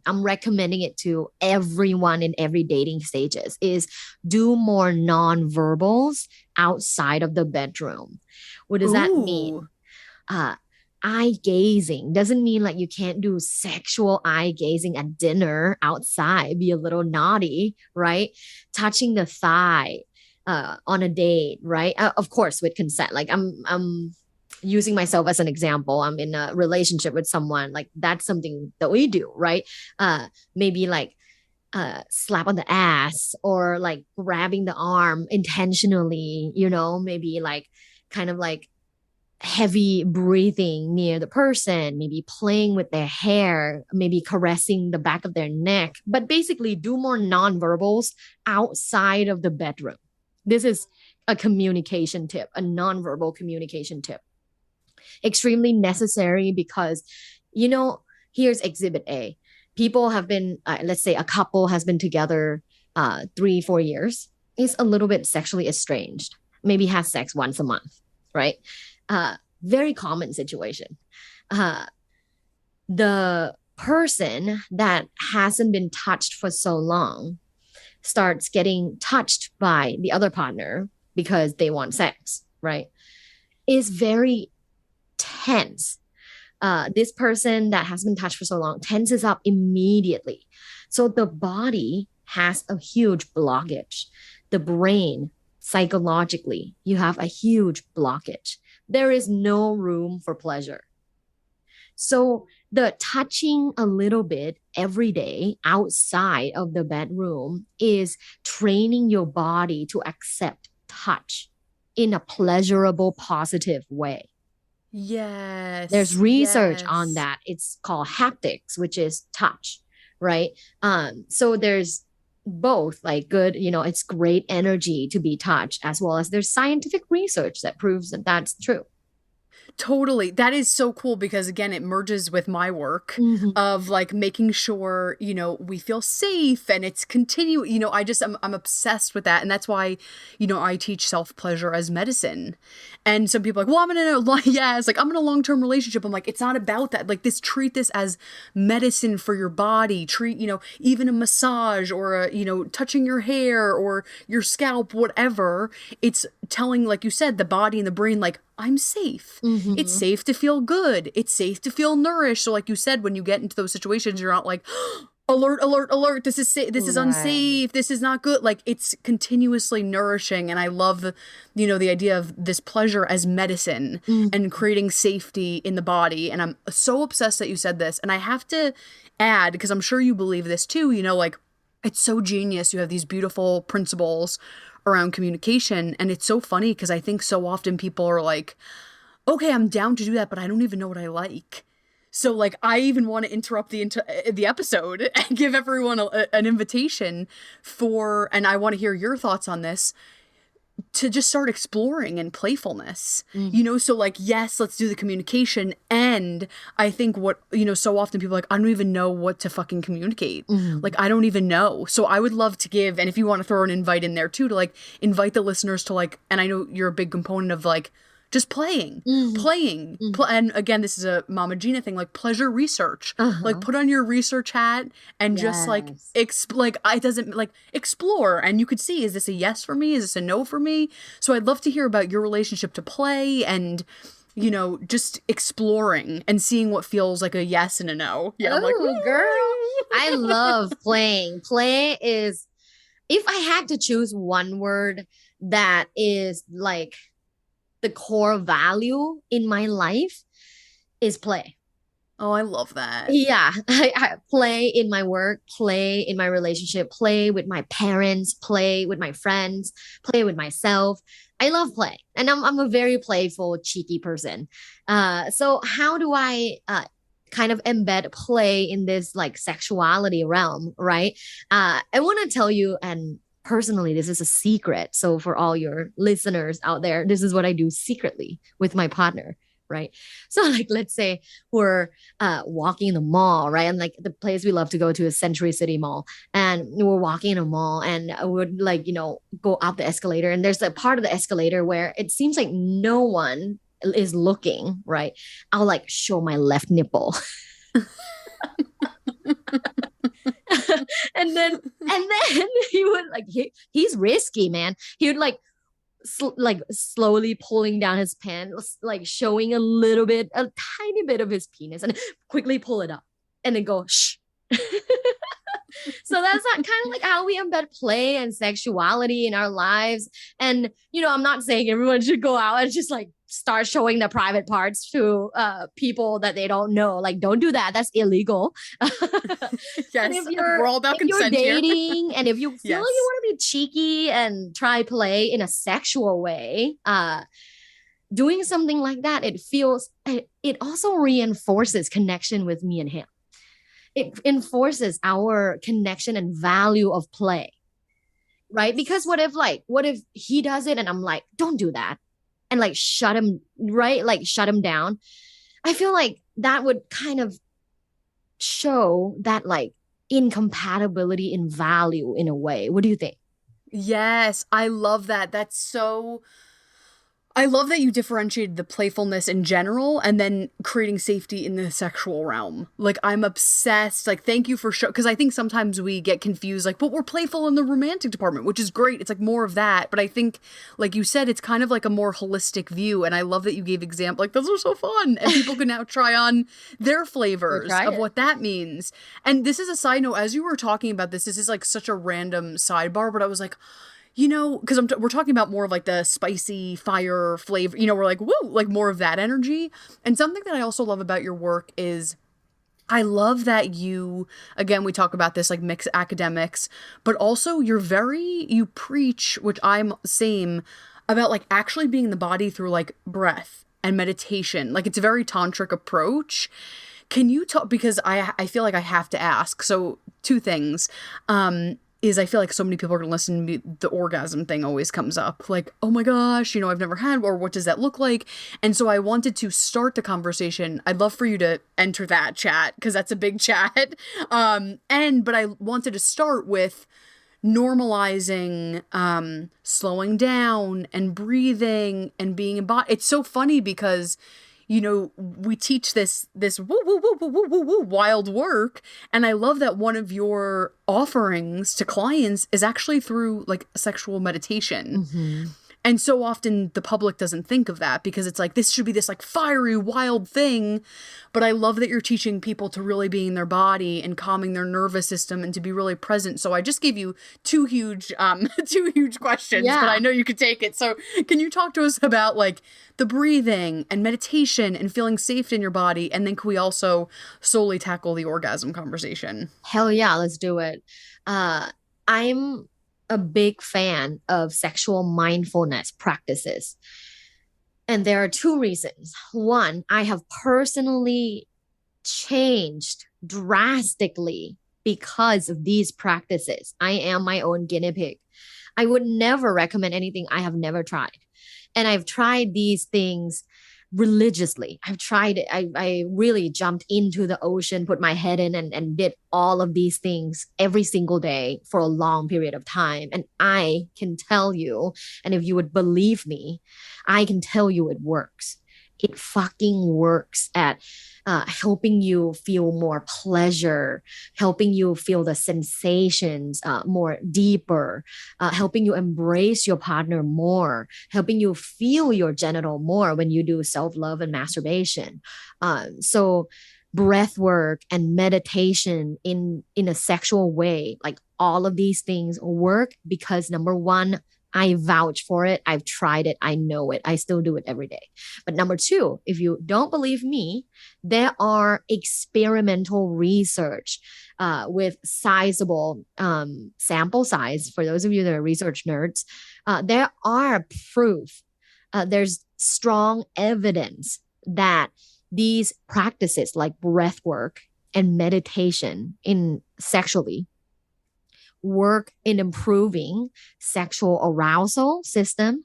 I'm recommending it to everyone in every dating stages, is do more non-verbals outside of the bedroom. What does that Ooh. mean? uh Eye gazing doesn't mean like you can't do sexual eye gazing at dinner outside, be a little naughty, right? Touching the thigh on a date, right? Of course, with consent. Like I'm using myself as an example. I'm in a relationship with someone. Like that's something that we do, right? Maybe like slap on the ass or like grabbing the arm intentionally, maybe like kind of like heavy breathing near the person, maybe playing with their hair, maybe caressing the back of their neck, but basically do more nonverbals outside of the bedroom. This is a communication tip, a nonverbal communication tip. Extremely necessary because, you know, here's exhibit A. People have been, let's say a couple has been together 3, 4 years, is a little bit sexually estranged, maybe has sex once a month, right? Very common situation. Uh, the person that hasn't been touched for so long starts getting touched by the other partner because they want sex, right? Is very tense. This person that has been touched for so long tenses up immediately. So the body has a huge blockage. The brain, psychologically, you have a huge blockage. There is no room for pleasure. So the touching a little bit every day outside of the bedroom is training your body to accept touch in a pleasurable, positive way. There's Yes. research on Yes. that. It's called haptics, which is touch, right? So there's both like good, it's great energy to be touched, as well as there's scientific research that proves that that's true. Totally. That is so cool because again, it merges with my work Mhm. of like making sure, we feel safe and it's continue, I'm obsessed with that. And that's why, I teach self-pleasure as medicine. And some people are like, well, I'm in yeah, it's like, I'm in a long-term relationship. I'm like, it's not about that. Like treat this as medicine for your body. Treat, even a massage or touching your hair or your scalp, whatever. It's telling, like you said, the body and the brain, like, I'm safe. It's Mhm. safe to feel good. It's safe to feel nourished. So, like you said, when you get into those situations, you're not like, alert, alert, alert. This is Right. unsafe. This is not good. Like it's continuously nourishing. And I love, the idea of this pleasure as medicine and Mhm. creating safety in the body. And I'm so obsessed that you said this. And I have to add, because I'm sure you believe this too, like it's so genius. You have these beautiful principles around communication. And it's so funny because I think so often people are like, okay, I'm down to do that, but I don't even know what I like. So like I even want to interrupt the episode and give everyone an invitation for, and I want to hear your thoughts on this, to just start exploring and playfulness. Mhm. So like yes, let's do the communication, and I think what, so often people are like, I don't even know what to fucking communicate. Like Mhm. I don't even know. So I would love to give, and if you want to throw an invite in there too, to like invite the listeners to like, and I know you're a big component of like just playing, Mhm. Mhm. and again, this is a Mama Gina thing, like pleasure research. Like Uh-huh. put on your research hat and just like Yes. like it doesn't like explore, and you could see, is this a yes for me, is this a no for me? So I'd love to hear about your relationship to play and just exploring and seeing what feels like a yes and a no. Yeah, I'm like, Oh, girl, I love playing. Play is, if I had to choose one word that is like the core value in my life, is play. Oh, I love that. Yeah, I play in my work, play in my relationship, play with my parents, play with my friends, play with myself. I love play, and I'm a very playful, cheeky person. So how do I kind of embed play in this like sexuality realm, right? I want to tell you, and personally, this is a secret. So for all your listeners out there, this is what I do secretly with my partner, right? So like, let's say we're walking in the mall, right? And like the place we love to go to is Century City Mall. And we're walking in a mall and I would like, go up the escalator. And there's a part of the escalator where it seems like no one is looking, right? I'll like show my left nipple. And then he would like he's risky, man. He would like like slowly pulling down his pants, like showing a tiny bit of his penis, and quickly pull it up, and then go shh. So that's not kind of like how we embed play and sexuality in our lives. And I'm not saying everyone should go out and just like start showing their private parts to people that they don't know. Like, don't do that. That's illegal. And Yes, we're all about if you're consent here. dating and if you feel Yes. like you want to be cheeky and try play in a sexual way, doing something like that, it also reinforces connection with me and him. It enforces our connection and value of play, right? Because what if he does it and I'm like, don't do that, and like shut him, right? Like shut him down. I feel like that would kind of show that like incompatibility in value in a way. What do you think? Yes, I love that. I love that you differentiated the playfulness in general and then creating safety in the sexual realm. Like, I'm obsessed. Like, thank you for because I think sometimes we get confused, like, but we're playful in the romantic department, which is great. It's like more of that. But I think, like you said, it's kind of like a more holistic view. And I love that you gave example. Like, those are so fun. And people can now try on their flavors of what that means. And this is a side note. As you were talking about this is like such a random sidebar, but I was like, because we're talking about more of like the spicy fire flavor, we're like, woo, like more of that energy. And something that I also love about your work is I love that again, we talk about this like mixed academics, but also you preach, which I'm same, about like actually being the body through like breath and meditation. Like it's a very tantric approach. Can you talk, because I feel like I have to ask. So two things. Is I feel like so many people are going to listen to me, the orgasm thing always comes up. Like, oh my gosh, I've never had, or what does that look like? And so I wanted to start the conversation. I'd love for you to enter that chat because that's a big chat. But I wanted to start with normalizing slowing down and breathing and being embodied. It's so funny because we teach this woo woo woo woo woo woo woo wild work, and I love that one of your offerings to clients is actually through like sexual meditation. Mm-hmm. And so often the public doesn't think of that because it's like, this should be this like fiery, wild thing. But I love that you're teaching people to really be in their body and calming their nervous system and to be really present. So I just gave you two huge questions, Yeah. but I know you could take it. So can you talk to us about like the breathing and meditation and feeling safe in your body? And then can we also solely tackle the orgasm conversation? Hell yeah, let's do it. I'm a big fan of sexual mindfulness practices. And there are two reasons. One, I have personally changed drastically because of these practices. I am my own guinea pig. I would never recommend anything I have never tried. And I've tried these things religiously. I've tried it. I really jumped into the ocean, put my head in, and did all of these things every single day for a long period of time. And I can tell you, and if you would believe me, I can tell you it works. It fucking works at helping you feel more pleasure, helping you feel the sensations more deeper, helping you embrace your partner more, helping you feel your genital more when you do self-love and masturbation. So breath work and meditation in a sexual way, like all of these things work because number one, I vouch for it. I've tried it. I know it. I still do it every day. But number two, if you don't believe me, there are experimental research with sizable sample size. For those of you that are research nerds, there are proof. There's strong evidence that these practices like breath work and meditation in sexually work in improving sexual arousal system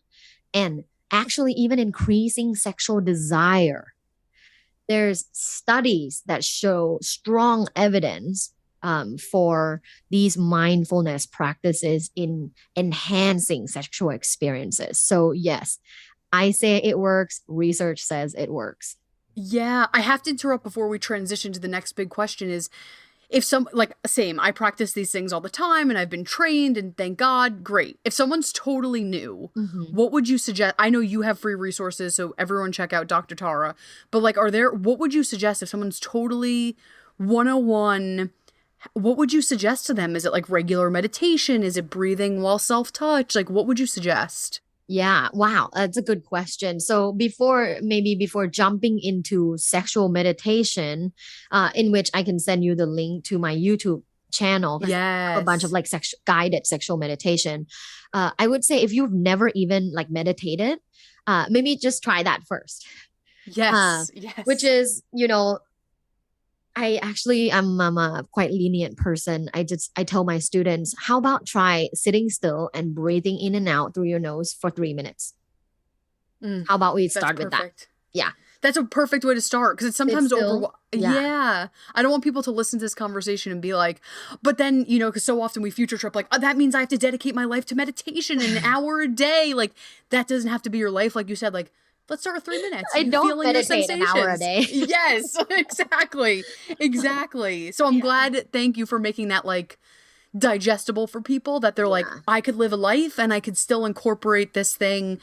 and actually even increasing sexual desire. There's studies that show strong evidence for these mindfulness practices in enhancing sexual experiences. So yes, I say it works. Research says it works. Yeah, I have to interrupt before we transition to the next big question is if some, like, same, I practice these things all the time and I've been trained and thank God, great. If someone's totally new, what would you suggest? I know you have free resources, so everyone check out Dr. Tara, but like, what would you suggest if someone's totally 101? What would you suggest to them? Is it like regular meditation? Is it breathing while self-touch? Like, what would you suggest? Yeah, wow, that's a good question. So before jumping into sexual meditation, in which I can send you the link to my YouTube channel, 'cause I have a bunch of Yes. like guided sexual meditation. I would say if you've never even like meditated, maybe just try that first. Yes. Yes. Which is, I'm a quite lenient person. I tell my students, how about try sitting still and breathing in and out through your nose for 3 minutes? Mm, How about we that's start with that? perfect. Yeah. That's a perfect way to start because it's Sit sometimes still. Yeah. Yeah. I don't want people to listen to this conversation and be like, but then, because so often we future trip like, oh, that means I have to dedicate my life to meditation an hour a day. Like, that doesn't have to be your life. Like you said, like, let's start with 3 minutes. I You don't feeling your meditate an hour a day. sensations. Yes, exactly. Exactly. So I'm glad, thank you for making that like digestible for people that they're like, I could live a life and I could still incorporate this thing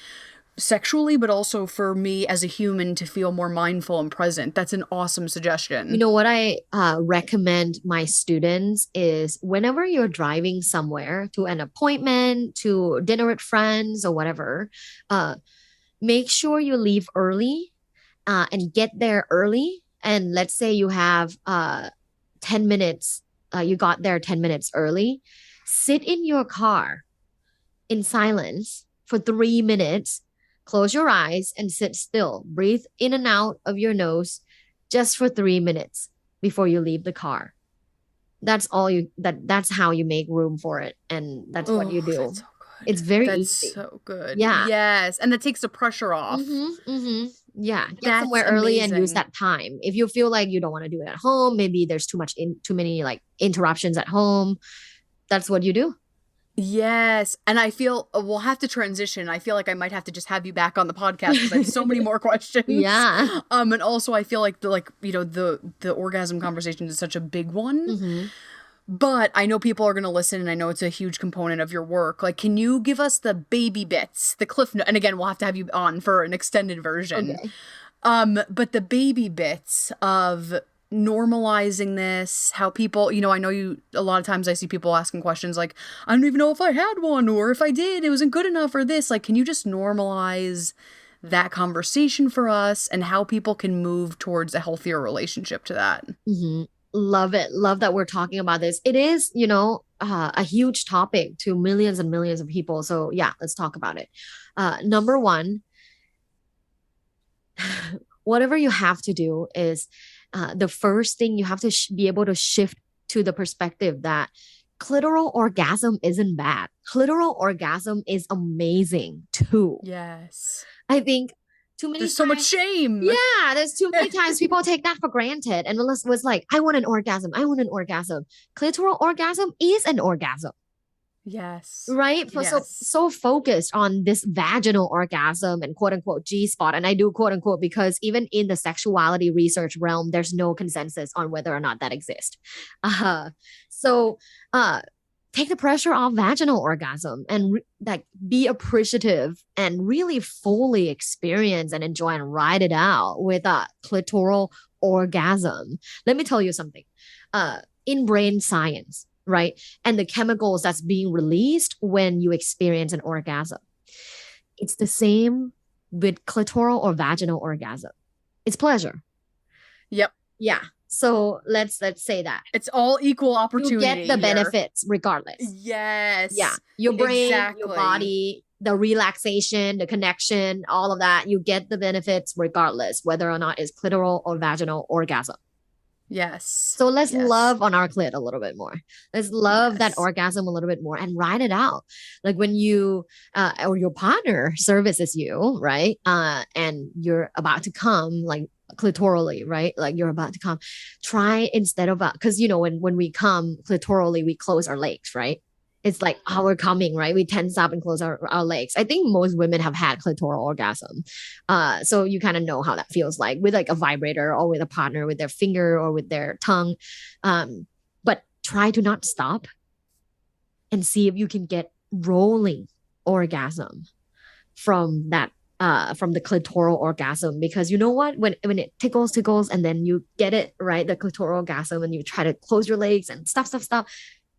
sexually, but also for me as a human to feel more mindful and present. That's an awesome suggestion. You know what I recommend my students is whenever you're driving somewhere to an appointment, to dinner with friends or whatever, make sure you leave early and get there early. And let's say you have 10 minutes, you got there 10 minutes early. Sit in your car in silence for 3 minutes. Close your eyes and sit still. Breathe in and out of your nose just for 3 minutes before you leave the car. That's how you make room for it. And that's what you do. That's so good. It's very That's easy. so good. Yeah. Yes. And that takes the pressure off. Yeah. Get That's somewhere early and use amazing. that time. If you feel like you don't want to do it at home, maybe there's too many like interruptions at home. That's what you do. Yes. And I feel we'll have to transition. I feel like I might have to just have you back on the podcast because I have so many more questions. Yeah. And also I feel like the orgasm conversation is such a big one. But I know people are going to listen and I know it's a huge component of your work. Like, can you give us the baby bits, the cliff note? And again, we'll have to have you on for an extended version. Okay. But the baby bits of normalizing this, how people, I know a lot of times I see people asking questions like, I don't even know if I had one, or if I did, it wasn't good enough, or this. Like, can you just normalize that conversation for us and how people can move towards a healthier relationship to that? Love it. Love that we're talking about this. It is, a huge topic to millions and millions of people. So yeah, let's talk about it. Number one, whatever you have to do is the first thing you have to be able to shift to the perspective that clitoral orgasm isn't bad. Clitoral orgasm is amazing too. Yes. I think too many There's so much shame. Yeah, there's too many times people take that for granted and was like, I want an orgasm. I want an orgasm. Clitoral orgasm is an orgasm. Yes. Right? So focused on this vaginal orgasm and quote unquote G spot. And I do quote unquote because even in the sexuality research realm, there's no consensus on whether or not that exists. So take the pressure off vaginal orgasm and be appreciative and really fully experience and enjoy and ride it out with a clitoral orgasm. Let me tell you something. In brain science, right? And the chemicals that's being released when you experience an orgasm. It's the same with clitoral or vaginal orgasm. It's pleasure. Yep. Yeah. So let's say that. It's all equal opportunity. You get the here. benefits regardless. Yes. Yeah. Your brain, exactly. your body, the relaxation, the connection, all of that, you get the benefits regardless, whether or not it's clitoral or vaginal orgasm. Yes. So let's love on our clit a little bit more. Let's love that Yes. orgasm a little bit more and ride it out. Like when you or your partner services you, right? And you're about to come, like clitorally, right? Like you're about to come. Try instead of because you know when we come clitorally, we close our legs, right? It's like, oh, we're coming, right? We tense up and close our legs. I think most women have had clitoral orgasm. So you kind of know how that feels like with like a vibrator or with a partner with their finger or with their tongue. But try to not stop and see if you can get rolling orgasm from that from the clitoral orgasm, because you know what, when it tickles and then you get it right, the clitoral orgasm, and you try to close your legs and stuff,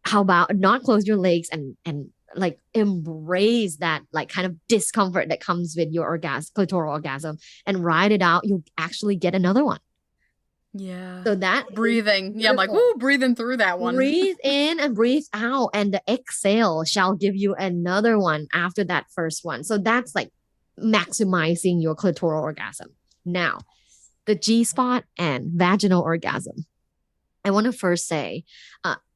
how about not close your legs and like embrace that like kind of discomfort that comes with your clitoral orgasm and ride it out. You'll actually get another one. Yeah. So that breathing. Yeah, I'm like, woo, breathing through that one. Breathe in and breathe out, and the exhale shall give you another one after that first one. So that's like maximizing your clitoral orgasm. Now, the G spot and vaginal orgasm. I want to first say,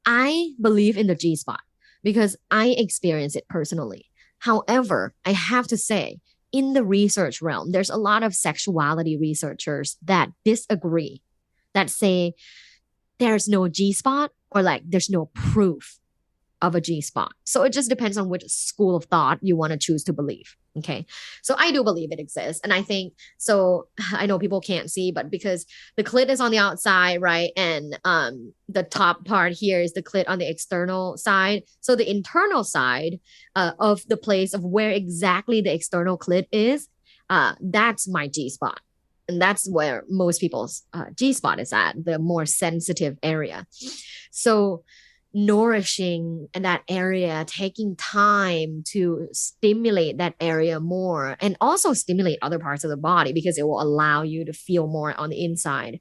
I believe in the G spot because I experience it personally. However, I have to say, in the research realm, there's a lot of sexuality researchers that disagree, that say there's no G spot or like there's no proof of a G spot. So it just depends on which school of thought you want to choose to believe. Okay. So I do believe it exists. And I think, so I know people can't see, but because the clit is on the outside, right? And the top part here is the clit on the external side. So the internal side of the place of where exactly the external clit is, that's my G spot. And that's where most people's G spot is at, the more sensitive area. So nourishing that area, taking time to stimulate that area more, and also stimulate other parts of the body because it will allow you to feel more on the inside.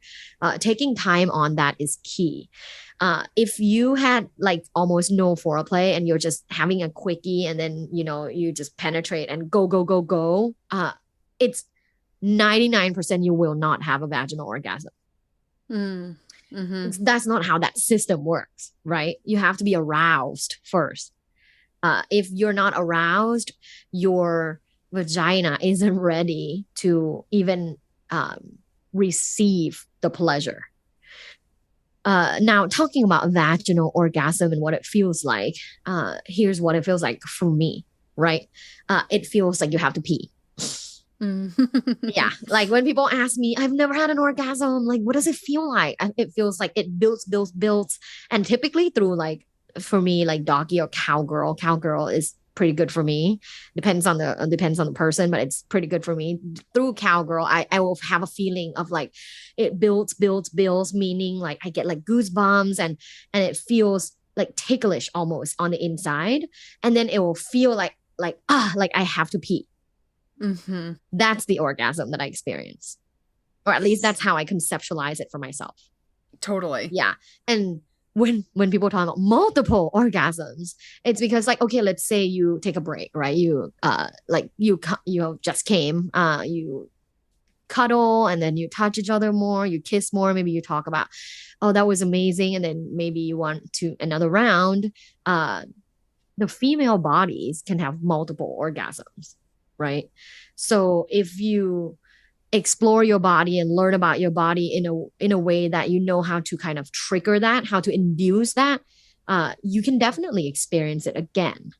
Taking time on that is key. If you had like almost no foreplay and you're just having a quickie and then, you know, you just penetrate and go, it's 99% you will not have a vaginal orgasm. That's not how that system works, right? You have to be aroused first. If you're not aroused, your vagina isn't ready to even receive the pleasure. Now, talking about vaginal orgasm and what it feels like, here's what it feels like for me, right? It feels like you have to pee. Yeah. Like when people ask me, I've never had an orgasm. Like, what does it feel like? It feels like it builds. And typically through like, for me, like doggy or cowgirl. Cowgirl is pretty good for me. Depends on the person, but it's pretty good for me. Through cowgirl, I will have a feeling of like it builds, meaning like I get like goosebumps and it feels like ticklish almost on the inside. And then it will feel like I have to pee. That's the orgasm that I experience. Or at least that's how I conceptualize it for myself. Totally. Yeah. And when people talk about multiple orgasms, it's because like, okay, let's say you take a break, right? You just came, you cuddle and then you touch each other more, you kiss more, maybe you talk about, oh, that was amazing, and then maybe you want to another round. The female bodies can have multiple orgasms, right? So if you explore your body and learn about your body in a way that you know how to kind of trigger that, how to induce that, you can definitely experience it again.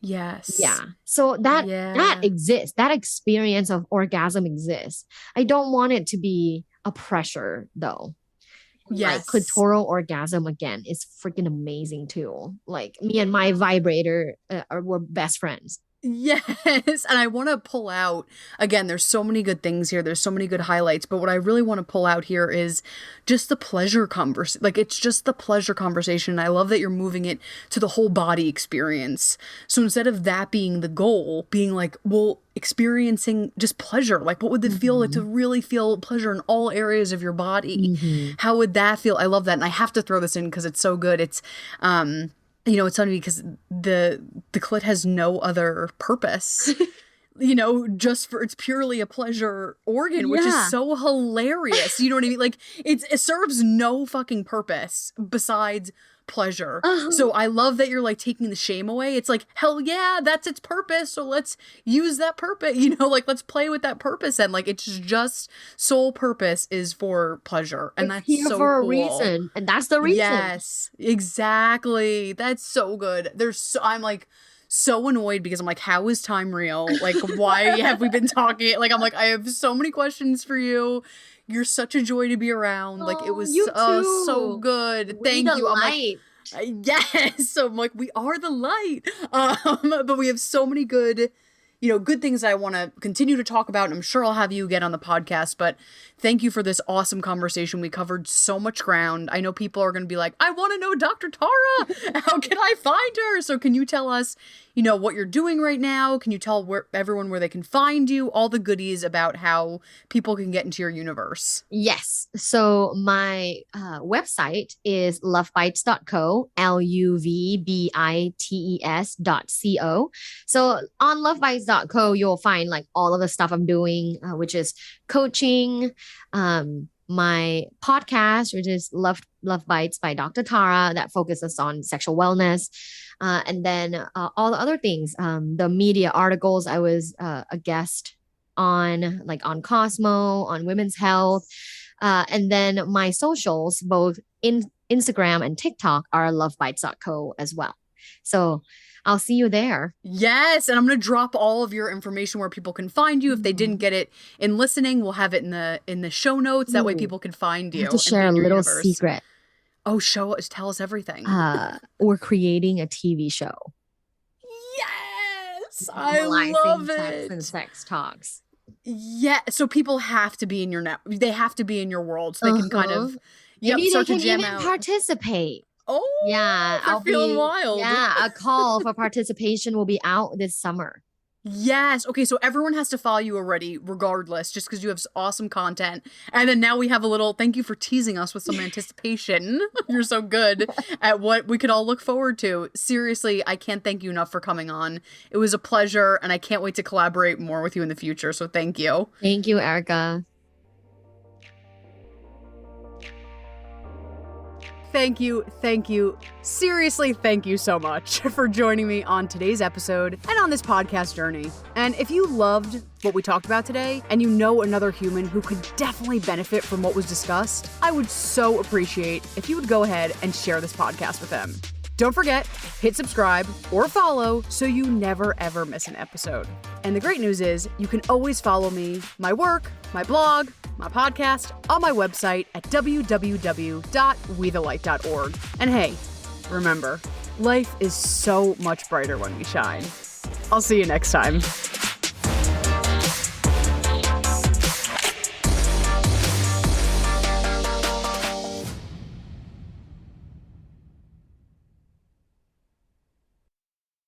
Yes. Yeah. So that exists. That experience of orgasm exists. I don't want it to be a pressure though. Yes. Like clitoral orgasm again is freaking amazing too. Like me and my vibrator we're best friends. Yes, and I want to pull out, again, there's so many good things here. There's so many good highlights, but what I really want to pull out here is just the pleasure conversation. Like, it's just the pleasure conversation. I love that you're moving it to the whole body experience. So instead of that being the goal, being like, well, experiencing just pleasure, like what would it feel like to really feel pleasure in all areas of your body? How would that feel? I love that. And I have to throw this in because it's so good. It's, it's funny because the clit has no other purpose, just for, it's purely a pleasure organ, which is so hilarious. You know what I mean? Like it serves no fucking purpose besides pleasure. So I love that you're like taking the shame away. It's like, hell yeah, that's its purpose. So let's use that purpose, like let's play with that purpose. And like, it's just sole purpose is for pleasure. And that's here so for cool. a reason. And that's the reason. Yes, exactly. That's so good. I'm like so annoyed because I'm like, how is time real? Like, why have we been talking? Like, I'm like, I have so many questions for you. You're such a joy to be around. Like, it was so good. Thank you. I'm like, yes. So I'm like, we are the light. But we have so many good things I want to continue to talk about. And I'm sure I'll have you again on the podcast, but thank you for this awesome conversation. We covered so much ground. I know people are going to be like, I want to know Dr. Tara. How can I find her? So can you tell us, what you're doing right now? Can you tell everyone where they can find you? All the goodies about how people can get into your universe. Yes. So my website is lovebites.co, LUVBITES.co. So on lovebites.co, you'll find like all of the stuff I'm doing, which is coaching, my podcast, which is Love Bites by Dr. Tara, that focuses on sexual wellness. And then all the other things, the media articles I was a guest on, like on Cosmo, on Women's Health. And then my socials, both in Instagram and TikTok, are lovebites.co as well. So I'll see you there. Yes. And I'm going to drop all of your information where people can find you. If they didn't get it in listening, we'll have it in the show notes. That way people can find you. I have to share a little secret. Oh, tell us everything. We're creating a TV show. Yes. I love it. And sex talks. Yeah. So people have to be in your they have to be in your world so they can kind of maybe start they can to jam even out. Participate. Oh, yeah, I'll feeling wild. Yeah, a call for participation will be out this summer. Yes. Okay, so everyone has to follow you already, regardless, just because you have awesome content. And then now we have a little thank you for teasing us with some anticipation. You're so good at what we could all look forward to. Seriously, I can't thank you enough for coming on. It was a pleasure, and I can't wait to collaborate more with you in the future. So thank you. Thank you, Erica. Thank you. Seriously, thank you so much for joining me on today's episode and on this podcast journey. And if you loved what we talked about today and you know another human who could definitely benefit from what was discussed, I would so appreciate if you would go ahead and share this podcast with them. Don't forget, hit subscribe or follow so you never ever miss an episode. And the great news is you can always follow me, my work, my blog, my podcast on my website at www.wethelight.org. And hey, remember, life is so much brighter when we shine. I'll see you next time.